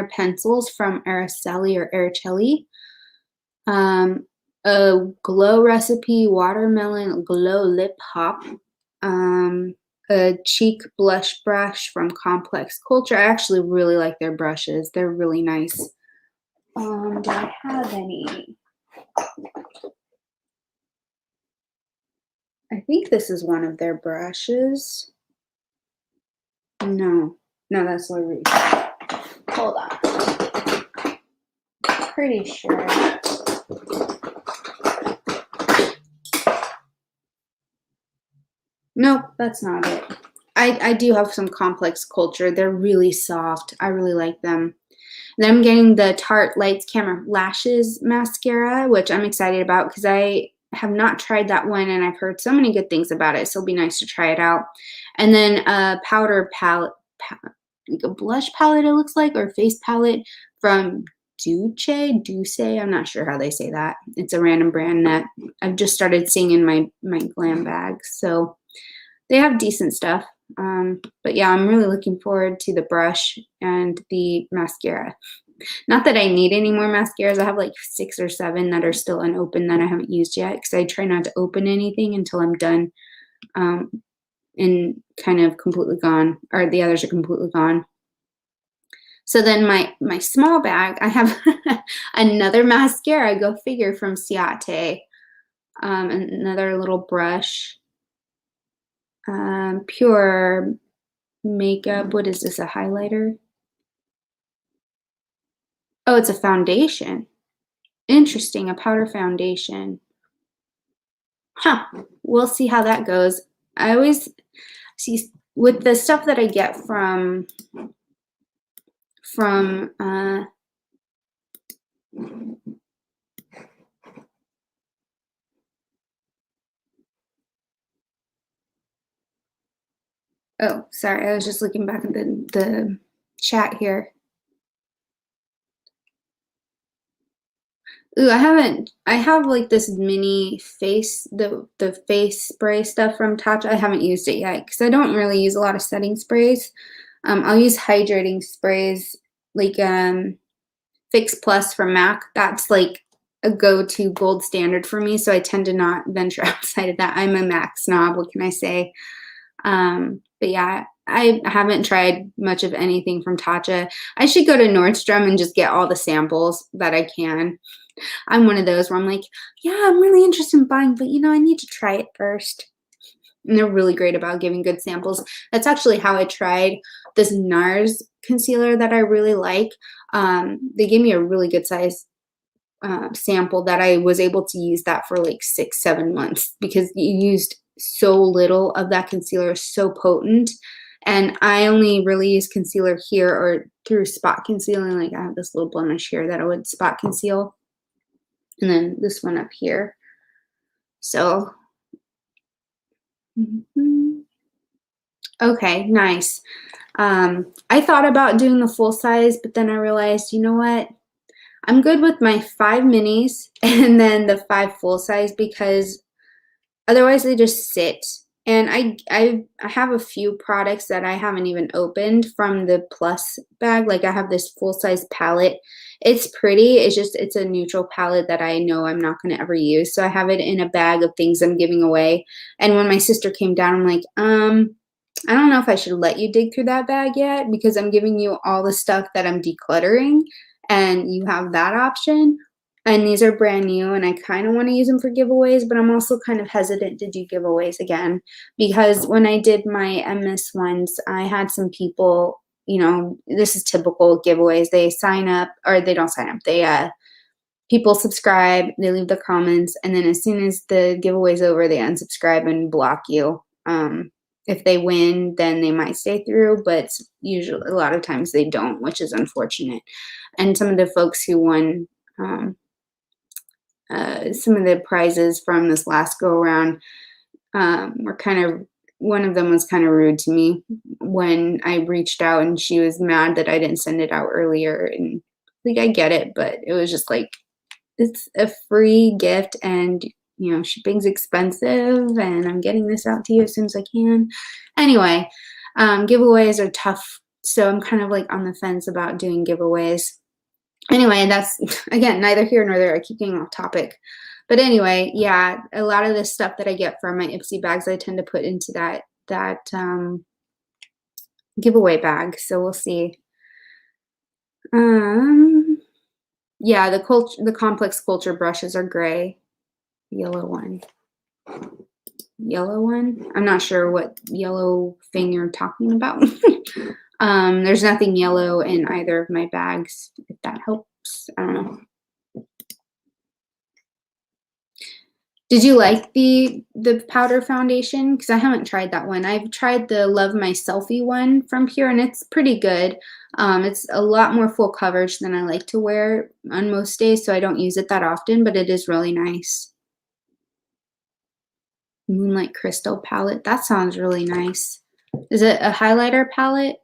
pencils from Araceli or Araceli. A Glow Recipe Watermelon Glow Lip Pop. A cheek blush brush from Complex Culture. I actually really like their brushes. They're really nice. Do I have any? I think this is one of their brushes. No, that's Larue. Hold on. Pretty sure. Nope, that's not it. I do have some Complex Culture. They're really soft. I really like them. Then I'm getting the Tarte Lights Camera Lashes mascara, which I'm excited about because I have not tried that one and I've heard so many good things about it, so it'll be nice to try it out. And then a powder palette, like a blush palette it looks like, or face palette from Duce, I'm not sure how they say that. It's a random brand that I've just started seeing in my glam bags, so they have decent stuff. But yeah, I'm really looking forward to the brush and the mascara. Not that I need any more mascaras. I have like 6 or 7 that are still unopened that I haven't used yet because I try not to open anything until I'm done and kind of completely gone, or the others are completely gone. So then my small bag, I have another mascara, go figure, from Ciate. Another little brush. Pure Makeup. What is this, a highlighter? Oh, it's a foundation. Interesting, a powder foundation. Huh, we'll see how that goes. I always see with the stuff that I get from oh, sorry, I was just looking back at the chat here. Ooh, I have like this mini face, the face spray stuff from Tatcha. I haven't used it yet because I don't really use a lot of setting sprays. I'll use hydrating sprays like Fix Plus from MAC. That's like a go-to gold standard for me, so I tend to not venture outside of that. I'm a MAC snob, what can I say? But yeah, I haven't tried much of anything from Tatcha. I should go to Nordstrom and just get all the samples that I can. I'm one of those where I'm like, yeah, I'm really interested in buying, but I need to try it first. And they're really great about giving good samples. That's actually how I tried this NARS concealer that I really like. They gave me a really good size sample that I was able to use that for like 6-7 months because you used so little of that concealer, so potent. And I only really use concealer here or through spot concealing. Like I have this little blemish here that I would spot conceal. And then this one up here. So, okay, nice. I thought about doing the full size, but then I realized, you know what? I'm good with my 5 minis and then the 5 full size because otherwise they just sit. And I have a few products that I haven't even opened from the plus bag. Like I have this full size palette. It's pretty. It's a neutral palette that I know I'm not going to ever use. So I have it in a bag of things I'm giving away. And when my sister came down, I'm like, I don't know if I should let you dig through that bag yet because I'm giving you all the stuff that I'm decluttering and you have that option. And these are brand new and I kind of want to use them for giveaways, but I'm also kind of hesitant to do giveaways again because when I did my MS ones, I had some people, this is typical giveaways. They sign up or they don't sign up. People subscribe, they leave the comments, and then as soon as the giveaway's over, they unsubscribe and block you. If they win, then they might stay through, but usually a lot of times they don't, which is unfortunate. And some of the folks who won some of the prizes from this last go around were one of them was kind of rude to me when I reached out and she was mad that I didn't send it out earlier. And like, I get it, but it was just like, it's a free gift and shipping's expensive and I'm getting this out to you as soon as I can. Anyway, giveaways are tough. So I'm kind of like on the fence about doing giveaways. Anyway, that's, again, neither here nor there. I keep getting off topic. But anyway, yeah, a lot of the stuff that I get from my Ipsy bags, I tend to put into that giveaway bag. So we'll see. Yeah, the complex culture brushes are gray. Yellow one. I'm not sure what yellow thing you're talking about. There's nothing yellow in either of my bags, if that helps. I don't know. Did you like the powder foundation? Because I haven't tried that one. I've tried the Love My Selfie one from Pure, and it's pretty good. It's a lot more full coverage than I like to wear on most days, so I don't use it that often, but it is really nice. Moonlight Crystal palette. That sounds really nice. Is it a highlighter palette?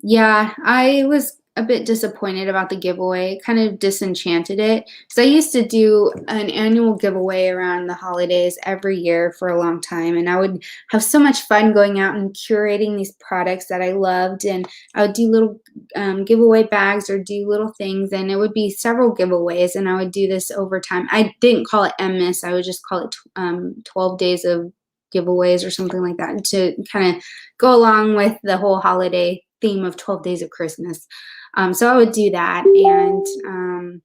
Yeah, I was a bit disappointed about the giveaway. It kind of disenchanted it because I used to do an annual giveaway around the holidays every year for a long time, and I would have so much fun going out and curating these products that I loved, and I would do little giveaway bags or do little things, and it would be several giveaways, and I would do this over time. I didn't call it MS. I would just call it 12 days of giveaways or something like that to kind of go along with the whole holiday theme of 12 Days of Christmas. So I would do that, and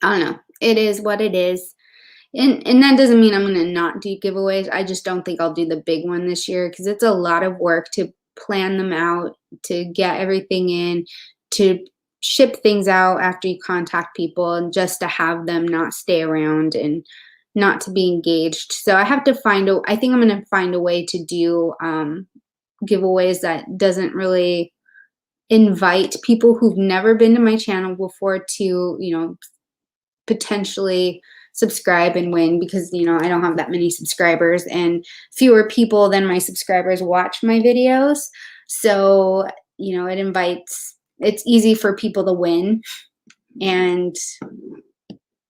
I don't know. It is what it is. And that doesn't mean I'm going to not do giveaways. I just don't think I'll do the big one this year because it's a lot of work to plan them out, to get everything in, to ship things out after you contact people, and just to have them not stay around and not to be engaged. So I have to I think I'm going to find a way to do giveaways that doesn't really invite people who've never been to my channel before to, potentially subscribe and win because, I don't have that many subscribers and fewer people than my subscribers watch my videos. So, it's easy for people to win. And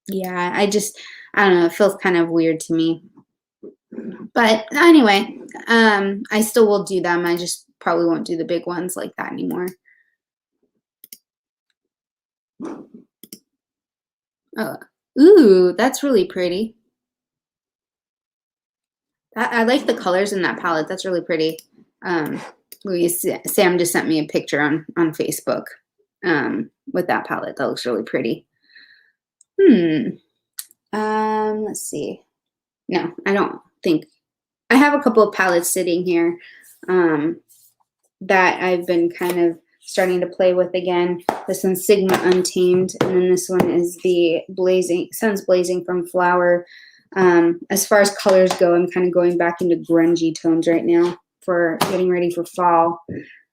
yeah, I don't know, it feels kind of weird to me. But anyway, I still will do them. I just probably won't do the big ones like that anymore. Ooh, that's really pretty. I like the colors in that palette. That's really pretty. Sam just sent me a picture on Facebook with that palette. That looks really pretty. Let's see. No, I don't think. I have a couple of palettes sitting here that I've been kind of starting to play with again. This one's Sigma Untamed, and then this one is the Sun's Blazing from Flower. As far as colors go, I'm kind of going back into grungy tones right now for getting ready for fall.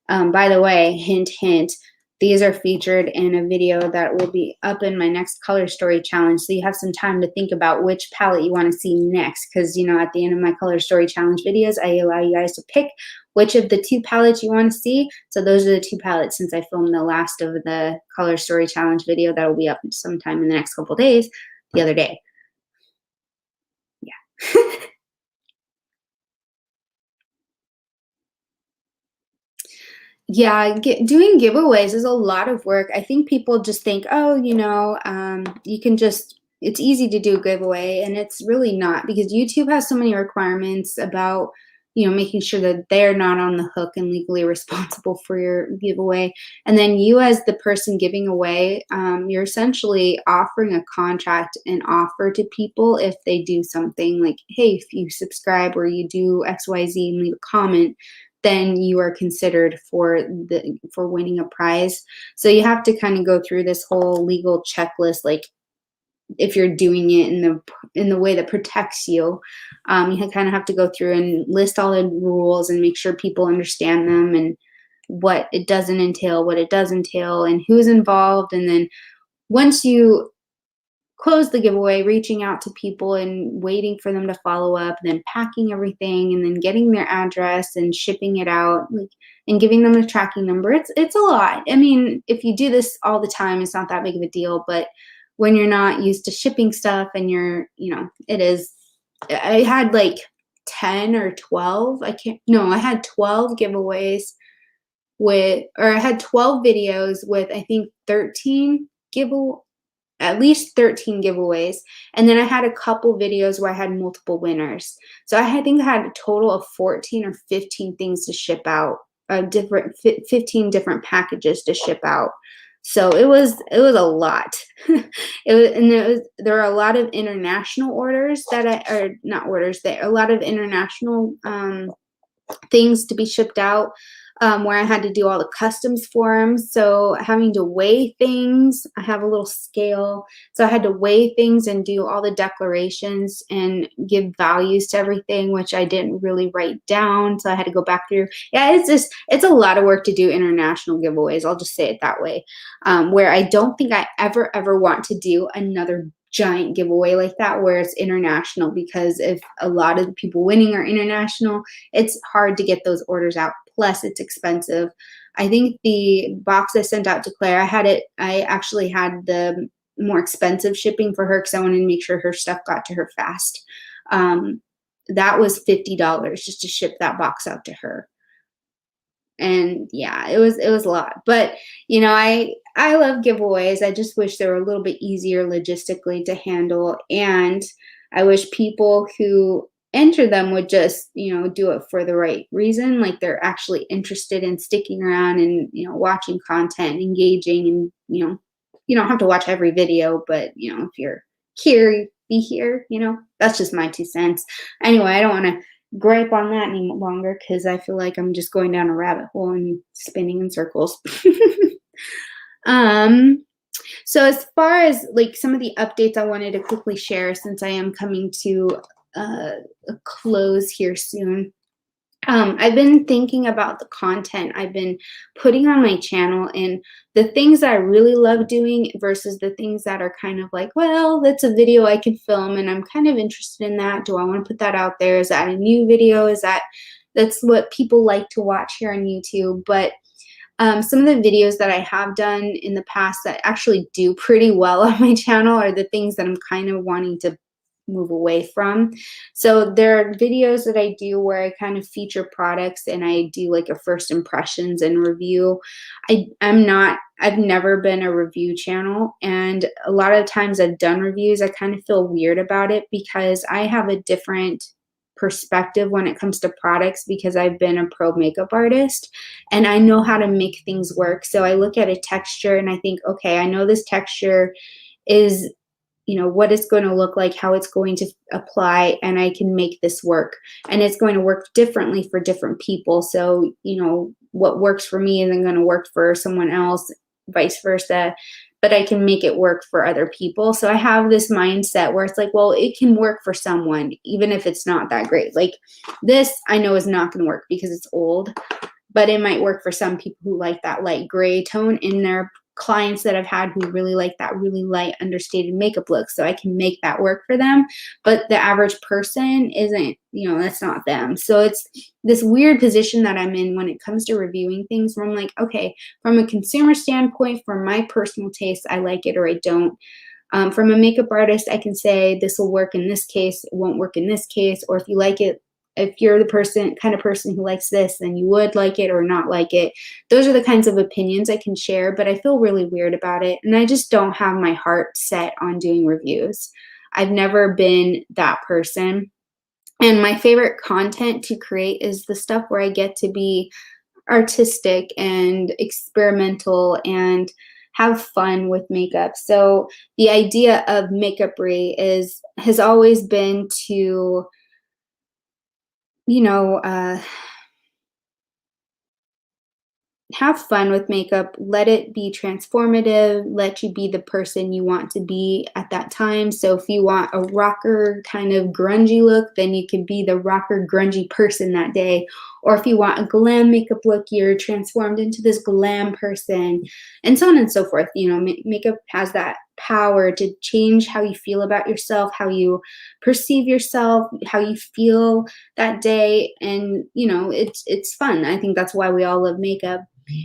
By the way, hint, hint, these are featured in a video that will be up in my next color story challenge. So you have some time to think about which palette you want to see next. Because, at the end of my color story challenge videos, I allow you guys to pick which of the 2 palettes you want to see. So those are the 2 palettes since I filmed the last of the color story challenge video that will be up sometime in the next couple days the other day. Yeah. Yeah, doing giveaways is a lot of work. I think people just think, oh, you can just, it's easy to do a giveaway, and it's really not, because YouTube has so many requirements about, making sure that they're not on the hook and legally responsible for your giveaway. And then you, as the person giving away, you're essentially offering a contract and offer to people if they do something like, hey, if you subscribe or you do XYZ and leave a comment, then you are considered for winning a prize. So you have to kind of go through this whole legal checklist, like if you're doing it in the way that protects you. You kind of have to go through and list all the rules and make sure people understand them and what it doesn't entail, what it does entail, and who's involved. And then once you close the giveaway, reaching out to people and waiting for them to follow up, then packing everything and then getting their address and shipping it out, and giving them a tracking number. It's a lot. I mean, if you do this all the time, it's not that big of a deal, but when you're not used to shipping stuff and it is. I had like 10 or 12. I had 12 giveaways I had 12 videos with, I think, at least 13 giveaways. And then I had a couple videos where I had multiple winners. So I think I had a total of 14 or 15 things to ship out, 15 different packages to ship out. So it was a lot. There were a lot of international orders a lot of international things to be shipped out, where I had to do all the customs forms. So having to weigh things, I have a little scale. So I had to weigh things and do all the declarations and give values to everything, which I didn't really write down. So I had to go back through. Yeah, it's a lot of work to do international giveaways. I'll just say it that way. Where I don't think I ever want to do another giant giveaway like that where it's international, because if a lot of the people winning are international, it's hard to get those orders out. Plus, it's expensive. I think the box I sent out to Claire, I actually had the more expensive shipping for her because I wanted to make sure her stuff got to her fast. That was $50 just to ship that box out to her. And yeah, it was a lot. But I love giveaways. I just wish they were a little bit easier logistically to handle. And I wish people who enter them would just, do it for the right reason. Like they're actually interested in sticking around and, watching content, engaging, and, you don't have to watch every video, but, if you're here, be here, that's just my 2 cents. Anyway, I don't want to gripe on that any longer because I feel like I'm just going down a rabbit hole and spinning in circles. So as far as like some of the updates I wanted to quickly share, since I am coming to a close here soon. I've been thinking about the content I've been putting on my channel and the things that I really love doing versus the things that are kind of like, well, that's a video I can film and I'm kind of interested in that. Do I want to put that out there? Is that a new video? That's what people like to watch here on YouTube? But some of the videos that I have done in the past that actually do pretty well on my channel are the things that I'm kind of wanting to move away from. So there are videos that I do where I kind of feature products and I do like a first impressions and review. I've never been a review channel, and a lot of times I've done reviews, I kind of feel weird about it because I have a different perspective when it comes to products because I've been a pro makeup artist and I know how to make things work. So I look at a texture and I think, okay, I know this texture is, what it's going to look like, how it's going to apply, and I can make this work. And it's going to work differently for different people. So, what works for me isn't going to work for someone else, vice versa. But I can make it work for other people. So I have this mindset where it's like, well, it can work for someone, even if it's not that great. Like this, I know is not going to work because it's old, but it might work for some people who like that light gray tone in their clients that I've had who really like that really light understated makeup look. So I can make that work for them. But the average person isn't, that's not them. So it's this weird position that I'm in when it comes to reviewing things where I'm like, okay, from a consumer standpoint, for my personal taste, I like it or I don't. From a makeup artist, I can say this will work in this case, it won't work in this case, or if you like it, if you're the kind of person who likes this, then you would like it or not like it. Those are the kinds of opinions I can share, but I feel really weird about it. And I just don't have my heart set on doing reviews. I've never been that person. And my favorite content to create is the stuff where I get to be artistic and experimental and have fun with makeup. So the idea of Makeup-ry has always been to, you know, uh, have fun with makeup, let it be transformative, let you be the person you want to be at that time. So if you want a rocker kind of grungy look, then you can be the rocker grungy person that day. Or if you want a glam makeup look, you're transformed into this glam person, and so on and so forth. Makeup has that power to change how you feel about yourself, how you perceive yourself, how you feel that day. And it's fun. I think that's why we all love makeup.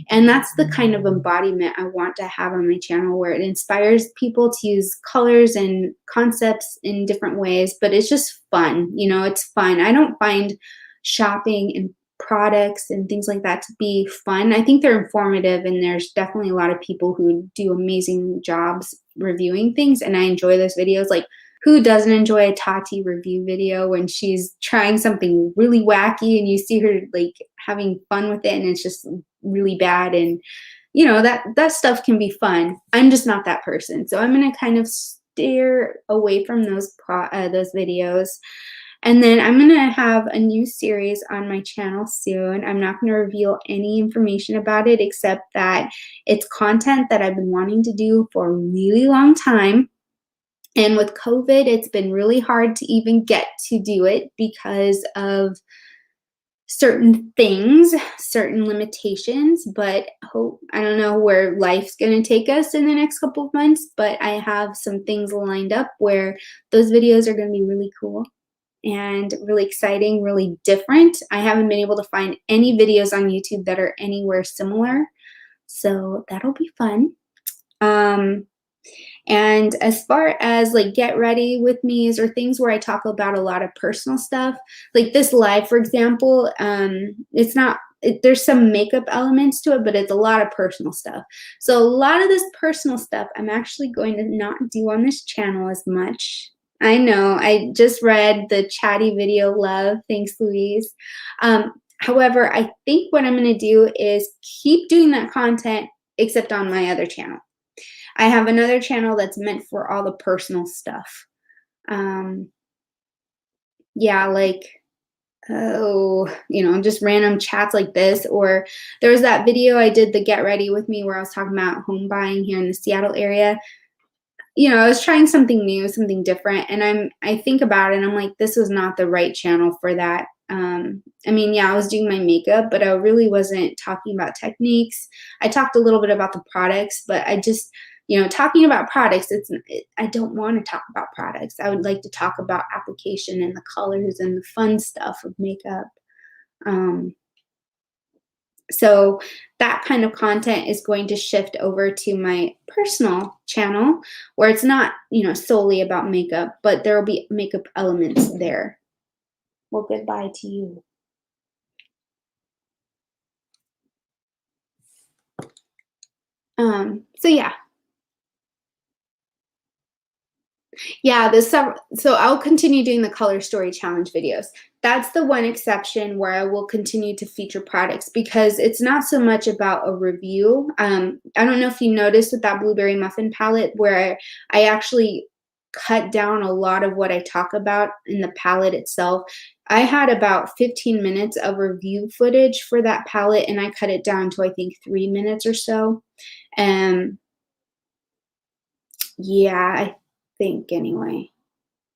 And that's the kind of embodiment I want to have on my channel, where it inspires people to use colors and concepts in different ways, but it's just fun. It's fun. I don't find shopping and products and things like that to be fun. I think they're informative, and there's definitely a lot of people who do amazing jobs reviewing things, and I enjoy those videos. Like, who doesn't enjoy a Tati review video when she's trying something really wacky and you see her like having fun with it and it's just really bad? And that stuff can be fun. I'm just not that person, so I'm gonna kind of steer away from those videos. And then I'm gonna have a new series on my channel soon. I'm not gonna reveal any information about it except that it's content that I've been wanting to do for a really long time. And with COVID, it's been really hard to even get to do it because of certain things, certain limitations. But I don't know where life's going to take us in the next couple of months, but I have some things lined up where those videos are going to be really cool and really exciting, really different. I haven't been able to find any videos on YouTube that are anywhere similar, so that'll be fun. And as far as like get ready with me's or things where I talk about a lot of personal stuff, like this live, for example, there's some makeup elements to it, but it's a lot of personal stuff. So a lot of this personal stuff I'm actually going to not do on this channel as much. I know, I just read the chatty video love. Thanks, Louise. However, I think what I'm going to do is keep doing that content, except on my other channel. I have another channel that's meant for all the personal stuff. Yeah, like, just random chats like this. Or there was that video I did, the Get Ready With Me, where I was talking about home buying here in the Seattle area. I was trying something new, something different. And I think about it and I'm like, this was not the right channel for that. I was doing my makeup, but I really wasn't talking about techniques. I talked a little bit about the products, but I just, talking about products, I don't want to talk about products. I would like to talk about application and the colors and the fun stuff of makeup. So that kind of content is going to shift over to my personal channel, where it's not, solely about makeup, but there will be makeup elements there. Well, goodbye to you. So yeah. Yeah, so I'll continue doing the color story challenge videos. That's the one exception where I will continue to feature products because it's not so much about a review. I don't know if you noticed with that blueberry muffin palette where I actually cut down a lot of what I talk about in the palette itself. I had about 15 minutes of review footage for that palette and I cut it down to I think 3 minutes or so. And yeah, I think anyway.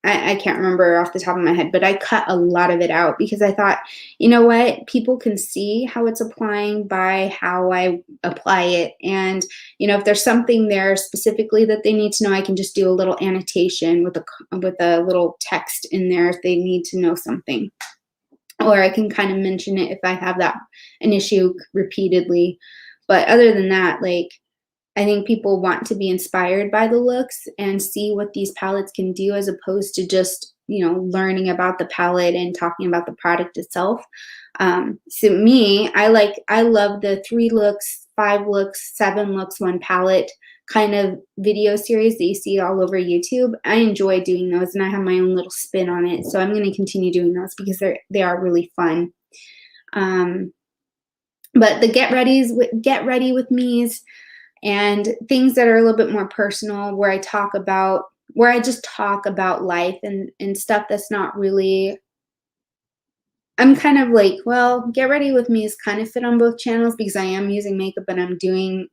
I can't remember off the top of my head, but I cut a lot of it out because I thought, you know what, people can see how it's applying by how I apply it. And, you know, if there's something there specifically that they need to know, I can just do a little annotation with a little text in there if they need to know something. Or I can kind of mention it if I have an issue repeatedly. But other than that, like I think people want to be inspired by the looks and see what these palettes can do as opposed to just, you know, learning about the palette and talking about the product itself. So me, I love the 3 looks, 5 looks, 7 looks, 1 palette kind of video series that you see all over YouTube. I enjoy doing those and I have my own little spin on it. So I'm going to continue doing those because they are really fun. But the get ready with me's and things that are a little bit more personal where I just talk about life and stuff that's not really. I'm kind of like, well, get ready with me is kind of fit on both channels because I am using makeup and I'm doing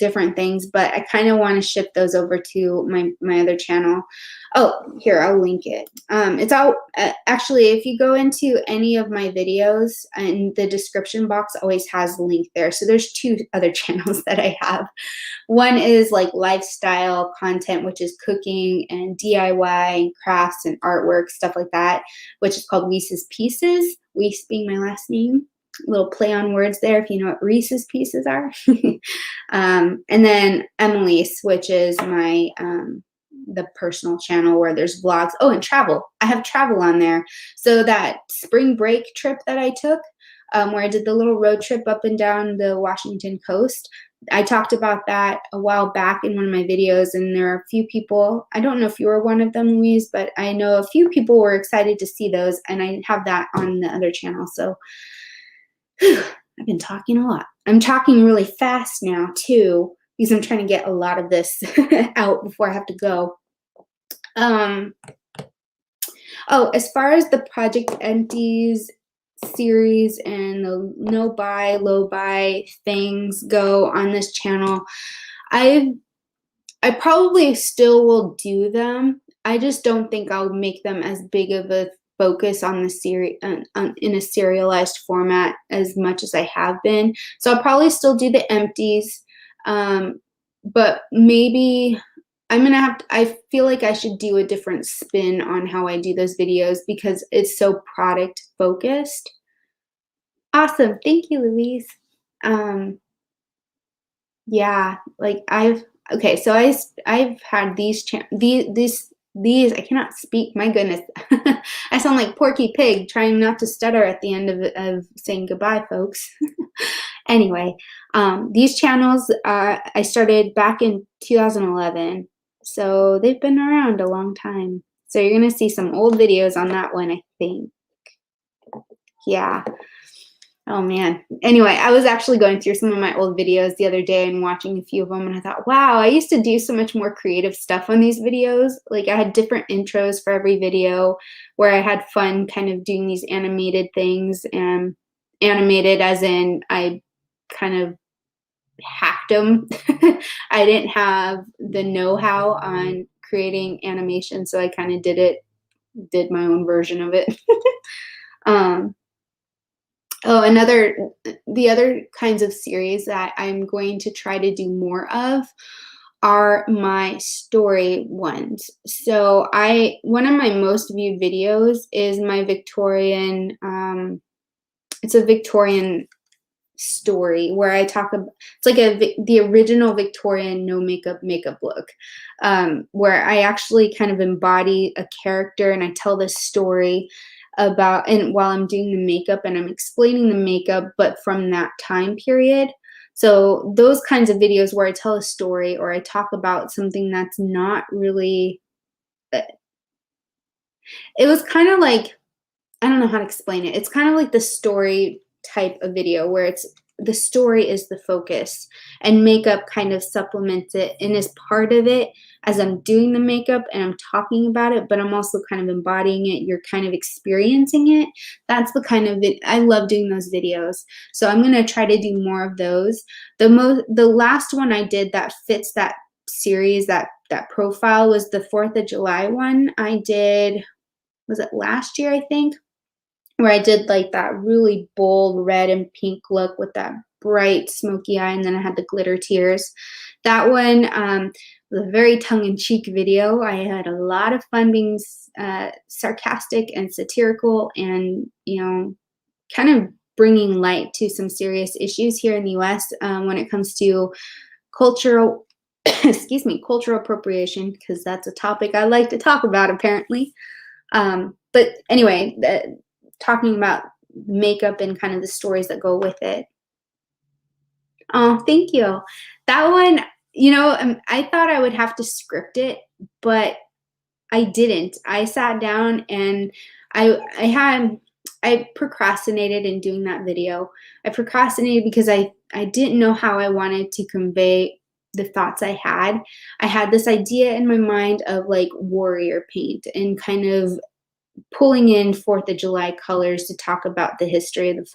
different things, but I kind of want to shift those over to my other channel. Oh, here, I'll link it. It's all actually, if you go into any of my videos and the description box always has a link there. So there's 2 other channels that I have. One is like lifestyle content, which is cooking and DIY and crafts and artwork, stuff like that, which is called Reese's Pieces. Reese being my last name. A little play on words there if you know what Reese's Pieces are. And then Emily's, which is my the personal channel where there's vlogs. Oh, and travel. I have travel on there. So that spring break trip that I took, where I did the little road trip up and down the Washington coast, I talked about that a while back in one of my videos, and there are a few people, I don't know if you were one of them, Louise, but I know a few people were excited to see those, and I have that on the other channel. So I've been talking a lot. I'm talking really fast now, too, because I'm trying to get a lot of this out before I have to go. Oh, as far as the Project Empties series and the no buy, low buy things go on this channel, I probably still will do them. I just don't think I'll make them as big of a focus on the series in a serialized format as much as I have been. So I'll probably still do the empties, but maybe I feel like I should do a different spin on how I do those videos because it's so product focused. Awesome. Thank you, Louise. Yeah, like okay, so I've had these I cannot speak, my goodness. I sound like Porky Pig trying not to stutter at the end of saying goodbye, folks. Anyway, these channels I started back in 2011, so they've been around a long time. So you're gonna see some old videos on that one, I think. Yeah. Oh man. Anyway, I was actually going through some of my old videos the other day and watching a few of them, and I thought, wow, I used to do so much more creative stuff on these videos. Like I had different intros for every video where I had fun kind of doing these animated things, and animated as in I kind of hacked them. I didn't have the know-how on creating animation, so I kind of did my own version of it. Oh, the other kinds of series that I'm going to try to do more of are my story ones. So one of my most viewed videos is my Victorian, it's a Victorian story where I talk about, it's like the original Victorian no makeup look, where I actually kind of embody a character and I tell this story about, and while I'm doing the makeup and I'm explaining the makeup, but from that time period. So those kinds of videos where I tell a story or I talk about something that's not really it was kind of like, I don't know how to explain it. It's kind of like the story type of video where it's the story is the focus and makeup kind of supplements it and is part of it as I'm doing the makeup and I'm talking about it, but I'm also kind of embodying it. You're kind of experiencing it. That's the kind of I love doing those videos. So I'm going to try to do more of those. The last one I did that fits that series, that profile, was the 4th of July one I did. Was it last year, I think? Where I did like that really bold red and pink look with that bright smoky eye, and then I had the glitter tears. That one was a very tongue-in-cheek video. I had a lot of fun being sarcastic and satirical and, you know, kind of bringing light to some serious issues here in the US when it comes to cultural, excuse me, cultural appropriation, because that's a topic I like to talk about apparently. But anyway, talking about makeup and kind of the stories that go with it. Oh, thank you. That one, you know, I thought I would have to script it, but I didn't. I sat down and I procrastinated in doing that video. I procrastinated because I didn't know how I wanted to convey the thoughts I had. I had this idea in my mind of like warrior paint and kind of pulling in 4th of July colors to talk about the history of the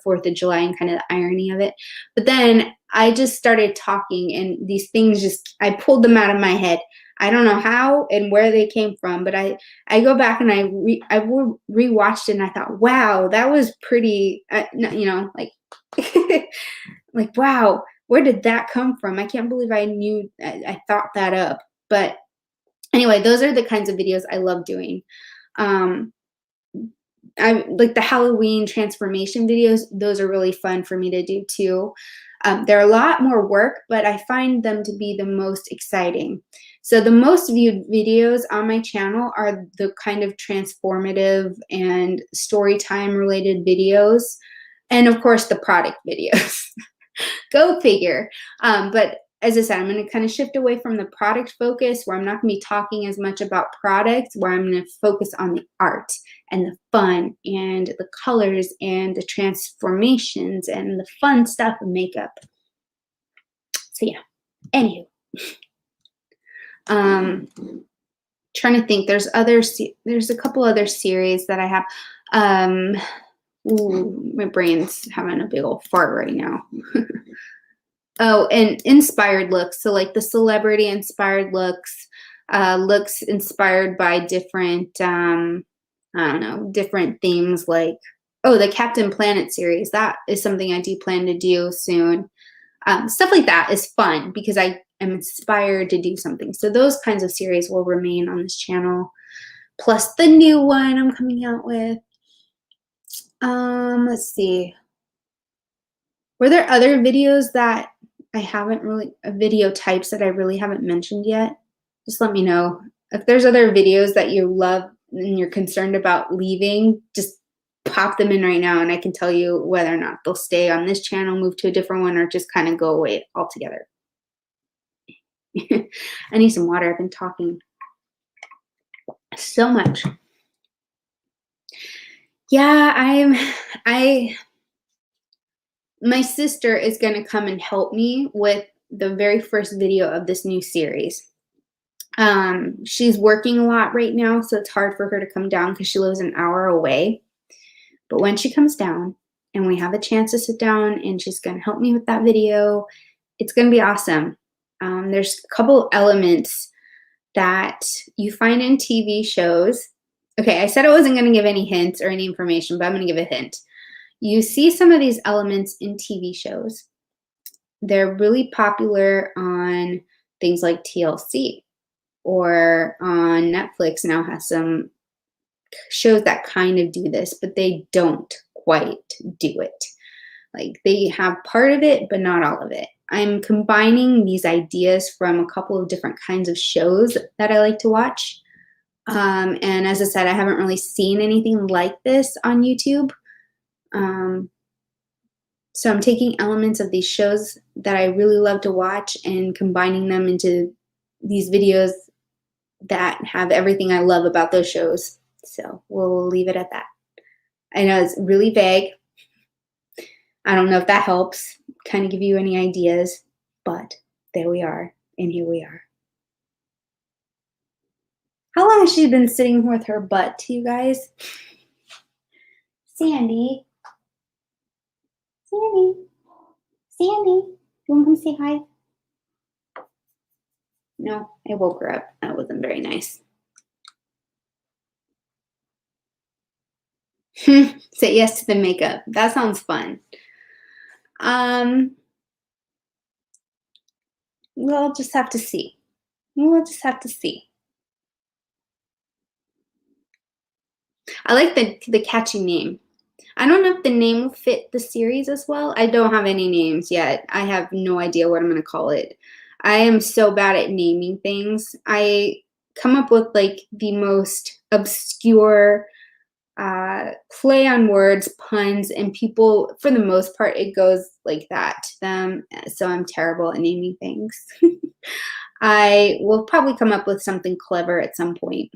4th of July and kind of the irony of it. But then I just started talking and these things I pulled them out of my head. I don't know how and where they came from, but I go back and I rewatched it and I thought, wow, that was pretty, you know, like, like, wow, where did that come from? I can't believe I thought that up. But anyway, those are the kinds of videos I love doing. I like the Halloween transformation videos. Those are really fun for me to do too. They're a lot more work, but I find them to be the most exciting. So the most viewed videos on my channel are the kind of transformative and story time related videos. And of course the product videos. Go figure. But as I said, I'm going to kind of shift away from the product focus where I'm not going to be talking as much about products, where I'm going to focus on the art and the fun and the colors and the transformations and the fun stuff of makeup. So yeah, anywho. Trying to think, there's a couple other series that I have. Ooh, my brain's having a big old fart right now. Oh, and inspired looks. So like the celebrity inspired looks, looks inspired by different, I don't know, different themes like, oh, the Captain Planet series. That is something I do plan to do soon. Stuff like that is fun because I am inspired to do something. So those kinds of series will remain on this channel. Plus the new one I'm coming out with. Let's see. Were there other videos that I haven't really, video types that I really haven't mentioned yet? Just let me know. If there's other videos that you love and you're concerned about leaving, just pop them in right now and I can tell you whether or not they'll stay on this channel, move to a different one, or just kind of go away altogether. I need some water. I've been talking so much. Yeah, my sister is going to come and help me with the very first video of this new series. She's working a lot right now, so it's hard for her to come down because she lives an hour away. But when she comes down and we have a chance to sit down and she's going to help me with that video, it's going to be awesome. There's a couple elements that you find in TV shows. Okay, I said I wasn't going to give any hints or any information, but I'm going to give a hint. You see some of these elements in TV shows. They're really popular on things like TLC, or on Netflix now has some shows that kind of do this, but they don't quite do it. Like they have part of it, but not all of it. I'm combining these ideas from a couple of different kinds of shows that I like to watch. And as I said, I haven't really seen anything like this on YouTube. So I'm taking elements of these shows that I really love to watch and combining them into these videos that have everything I love about those shows. So we'll leave it at that. I know it's really vague. I don't know if that helps kind of give you any ideas, but there we are, and here we are. How long has she been sitting with her butt, you guys? Sandy. Sandy. Sandy. You want to come say hi? No, I woke her up. That wasn't very nice. Say yes to the makeup. That sounds fun. We'll just have to see. We'll just have to see. I like the catchy name. I don't know if the name will fit the series as well. I don't have any names yet. I have no idea what I'm going to call it. I am so bad at naming things. I come up with like the most obscure play on words, puns, and people, for the most part, it goes like that to them. So I'm terrible at naming things. I will probably come up with something clever at some point.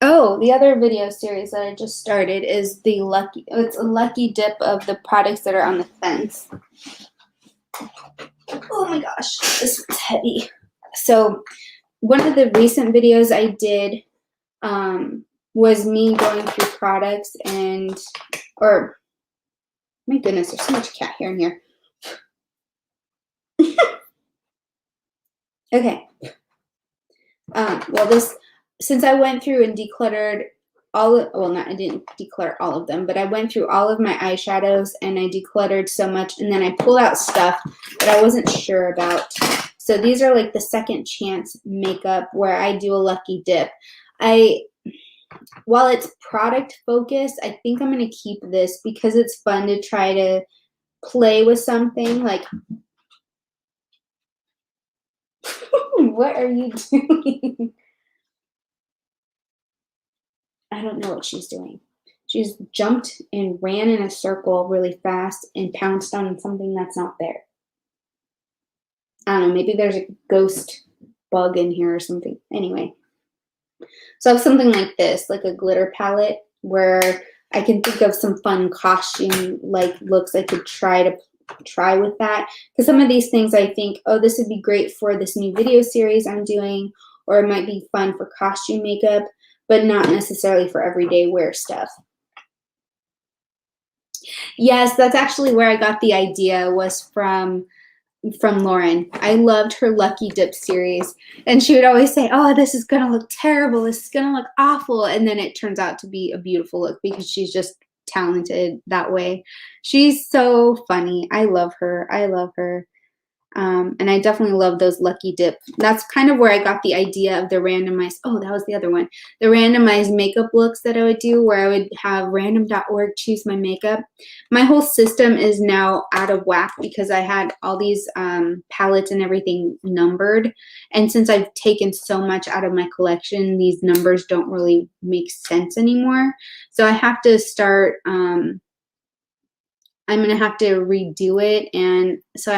Oh, the other video series that I just started is it's a lucky dip of the products that are on the fence. Oh my gosh, this one's heavy. So one of the recent videos I did was me going through products or my goodness, there's so much cat hair in here. Okay. Well, since I went through and decluttered I didn't declutter all of them, but I went through all of my eyeshadows and I decluttered so much, and then I pulled out stuff that I wasn't sure about. So these are like the second chance makeup where I do a lucky dip. While it's product focused, I think I'm going to keep this because it's fun to try to play with something like what are you doing? I don't know what she's doing. She's jumped and ran in a circle really fast and pounced on something that's not there. I don't know, maybe there's a ghost bug in here or something. Anyway, so I have something like this, like a glitter palette, where I can think of some fun costume like looks I could try with that. Because some of these things I think, oh, this would be great for this new video series I'm doing, or it might be fun for costume makeup, but not necessarily for everyday wear stuff. Yes, that's actually where I got the idea, was from Lauren. I loved her Lucky Dip series, and she would always say, oh, this is gonna look terrible, this is gonna look awful, and then it turns out to be a beautiful look because she's just talented that way. She's so funny. I love her. And I definitely love those Lucky Dip. That's kind of where I got the idea of the randomized, oh, that was the other one, the randomized makeup looks that I would do, where I would have random.org choose my makeup. My whole system is now out of whack because I had all these palettes and everything numbered. And since I've taken so much out of my collection, these numbers don't really make sense anymore. So I have to start, I'm going to have to redo it. And so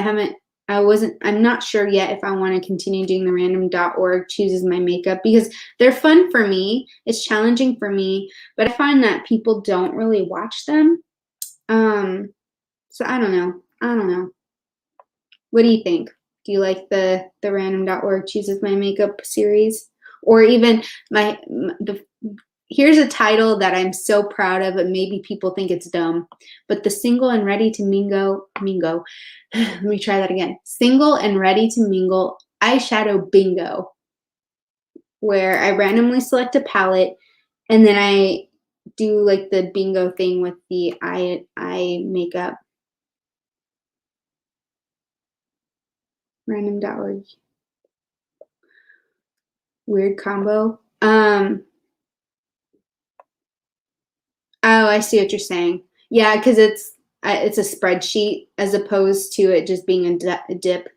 I'm not sure yet if I want to continue doing the random.org chooses my makeup, because they're fun for me. It's challenging for me, but I find that people don't really watch them. So I don't know. What do you think? Do you like the random.org chooses my makeup series? Or even here's a title that I'm so proud of, but maybe people think it's dumb. But the Single and Ready to Mingo. Let me try that again. Single and Ready to Mingle Eyeshadow Bingo, where I randomly select a palette and then I do like the bingo thing with the eye makeup. Random.org. Weird combo. Oh, I see what you're saying. Yeah, because it's a spreadsheet as opposed to it just being a dip.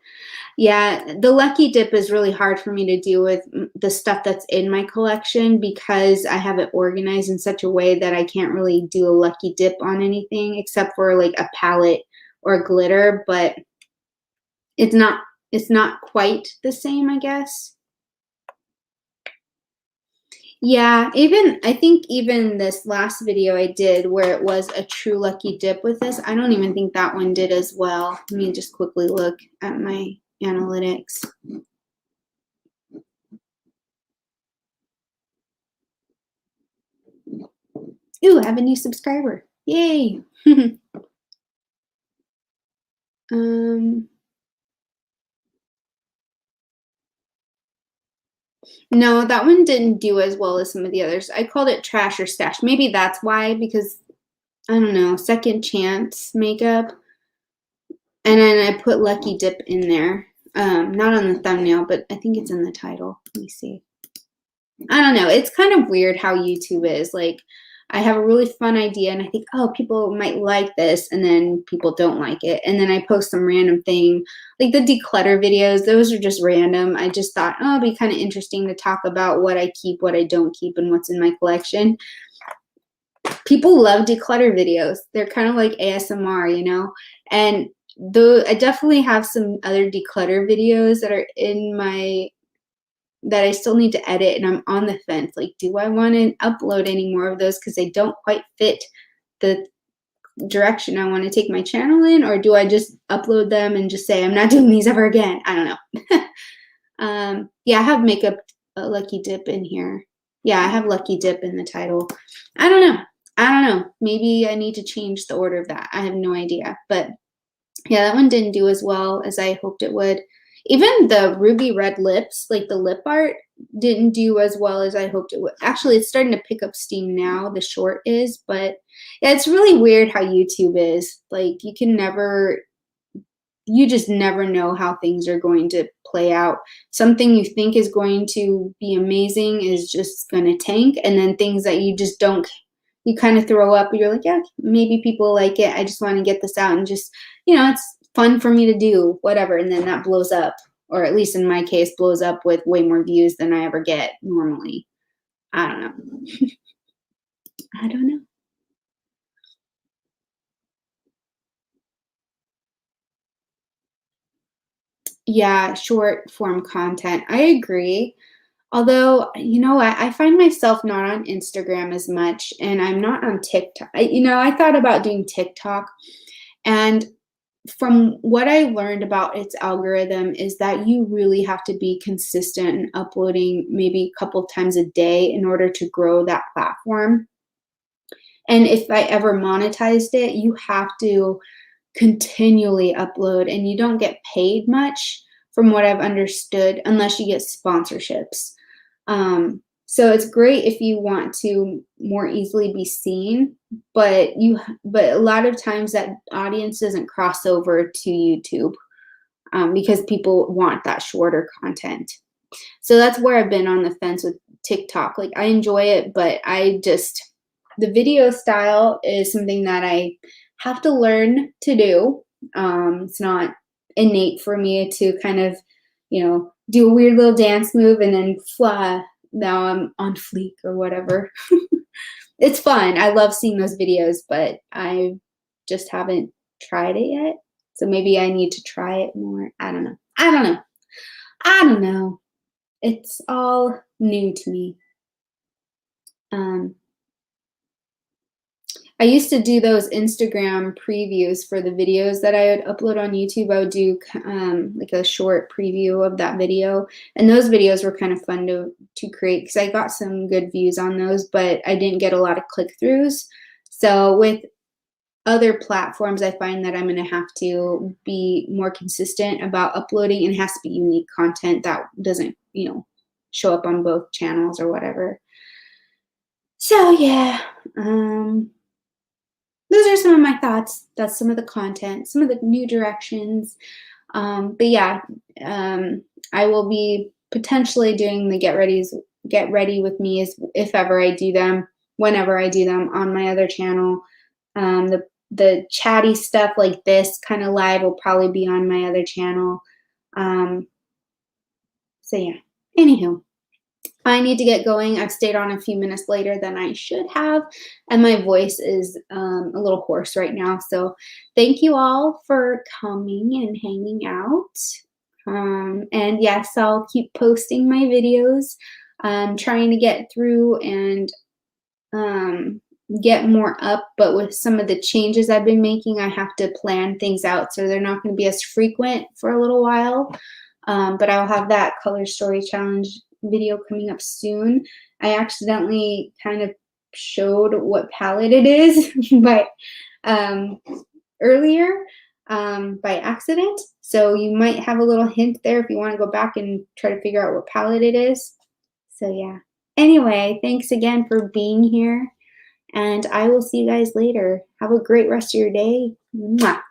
Yeah, the Lucky Dip is really hard for me to do with the stuff that's in my collection because I have it organized in such a way that I can't really do a Lucky Dip on anything except for like a palette or glitter, but it's not It's not quite the same, I guess. Yeah, even I think even this last video I did where it was a true lucky dip with this, I don't even think that one did as well. Let me just quickly look at my analytics. Ooh, I have a new subscriber. Yay. um No, that one didn't do as well as some of the others. I called it trash or stash. Maybe that's why, because I don't know, second chance makeup. And then I put lucky dip in there. Not on the thumbnail, but I think it's in the title. Let me see. I don't know. It's kind of weird how YouTube is. Like, I have a really fun idea and I think, oh, people might like this, and then people don't like it. And then I post some random thing, like the declutter videos. Those are just random. I just thought, oh, it'd be kind of interesting to talk about what I keep, what I don't keep, and what's in my collection. People love declutter videos. They're kind of like ASMR, you know? And though I definitely have some other declutter videos that are in my that I still need to edit, and I'm on the fence. Like, do I want to upload any more of those because they don't quite fit the direction I want to take my channel in, or do I just upload them and just say I'm not doing these ever again? I don't know. Yeah, I have makeup lucky dip in here. Yeah, I have lucky dip in the title. I don't know. I don't know. Maybe I need to change the order of that. I have no idea. But yeah, that one didn't do as well as I hoped it would. Even the ruby red lips, like the lip art, didn't do as well as I hoped it would. Actually, it's starting to pick up steam now, the short is, but yeah, it's really weird how YouTube is. Like, you just never know how things are going to play out. Something you think is going to be amazing is just going to tank, and then things that you just don't, you kind of throw up. You're like, yeah, maybe people like it. I just want to get this out and just, it's fun for me to do, whatever. And then that blows up, or at least in my case, blows up with way more views than I ever get normally. I don't know. I don't know. Yeah, short form content. I agree. Although, I find myself not on Instagram as much, and I'm not on TikTok. I thought about doing TikTok, and from what I learned about its algorithm is that you really have to be consistent in uploading maybe a couple times a day in order to grow that platform. And if I ever monetized it, you have to continually upload, and you don't get paid much from what I've understood unless you get sponsorships. So it's great if you want to more easily be seen, but a lot of times that audience doesn't cross over to YouTube, because people want that shorter content. So that's where I've been on the fence with TikTok. Like, I enjoy it, but the video style is something that I have to learn to do. It's not innate for me to kind of, do a weird little dance move and then fly. Now I'm on fleek or whatever. It's fun. I love seeing those videos, but I just haven't tried it yet. So maybe I need to try it more. I don't know. I don't know. I don't know. It's all new to me. I used to do those Instagram previews for the videos that I would upload on YouTube. I would do like a short preview of that video, and those videos were kind of fun to create because I got some good views on those, but I didn't get a lot of click-throughs. So with other platforms, I find that I'm going to have to be more consistent about uploading, and it has to be unique content that doesn't, show up on both channels or whatever. So yeah, those are some of my thoughts. That's some of the content, some of the new directions. But yeah, I will be potentially doing the get ready with me if ever I do them, whenever I do them on my other channel. The chatty stuff like this kind of live will probably be on my other channel. So yeah, anywho. I need to get going. I've stayed on a few minutes later than I should have, and my voice is a little hoarse right now. So thank you all for coming and hanging out. And yes, I'll keep posting my videos, trying to get through and um, get more up, but with some of the changes I've been making, I have to plan things out, so they're not going to be as frequent for a little while. But I'll have that color story challenge video coming up soon. I accidentally kind of showed what palette it is, but um, earlier by accident. So you might have a little hint there if you want to go back and try to figure out what palette it is. So yeah. Anyway, thanks again for being here, and I will see you guys later. Have a great rest of your day. Mwah.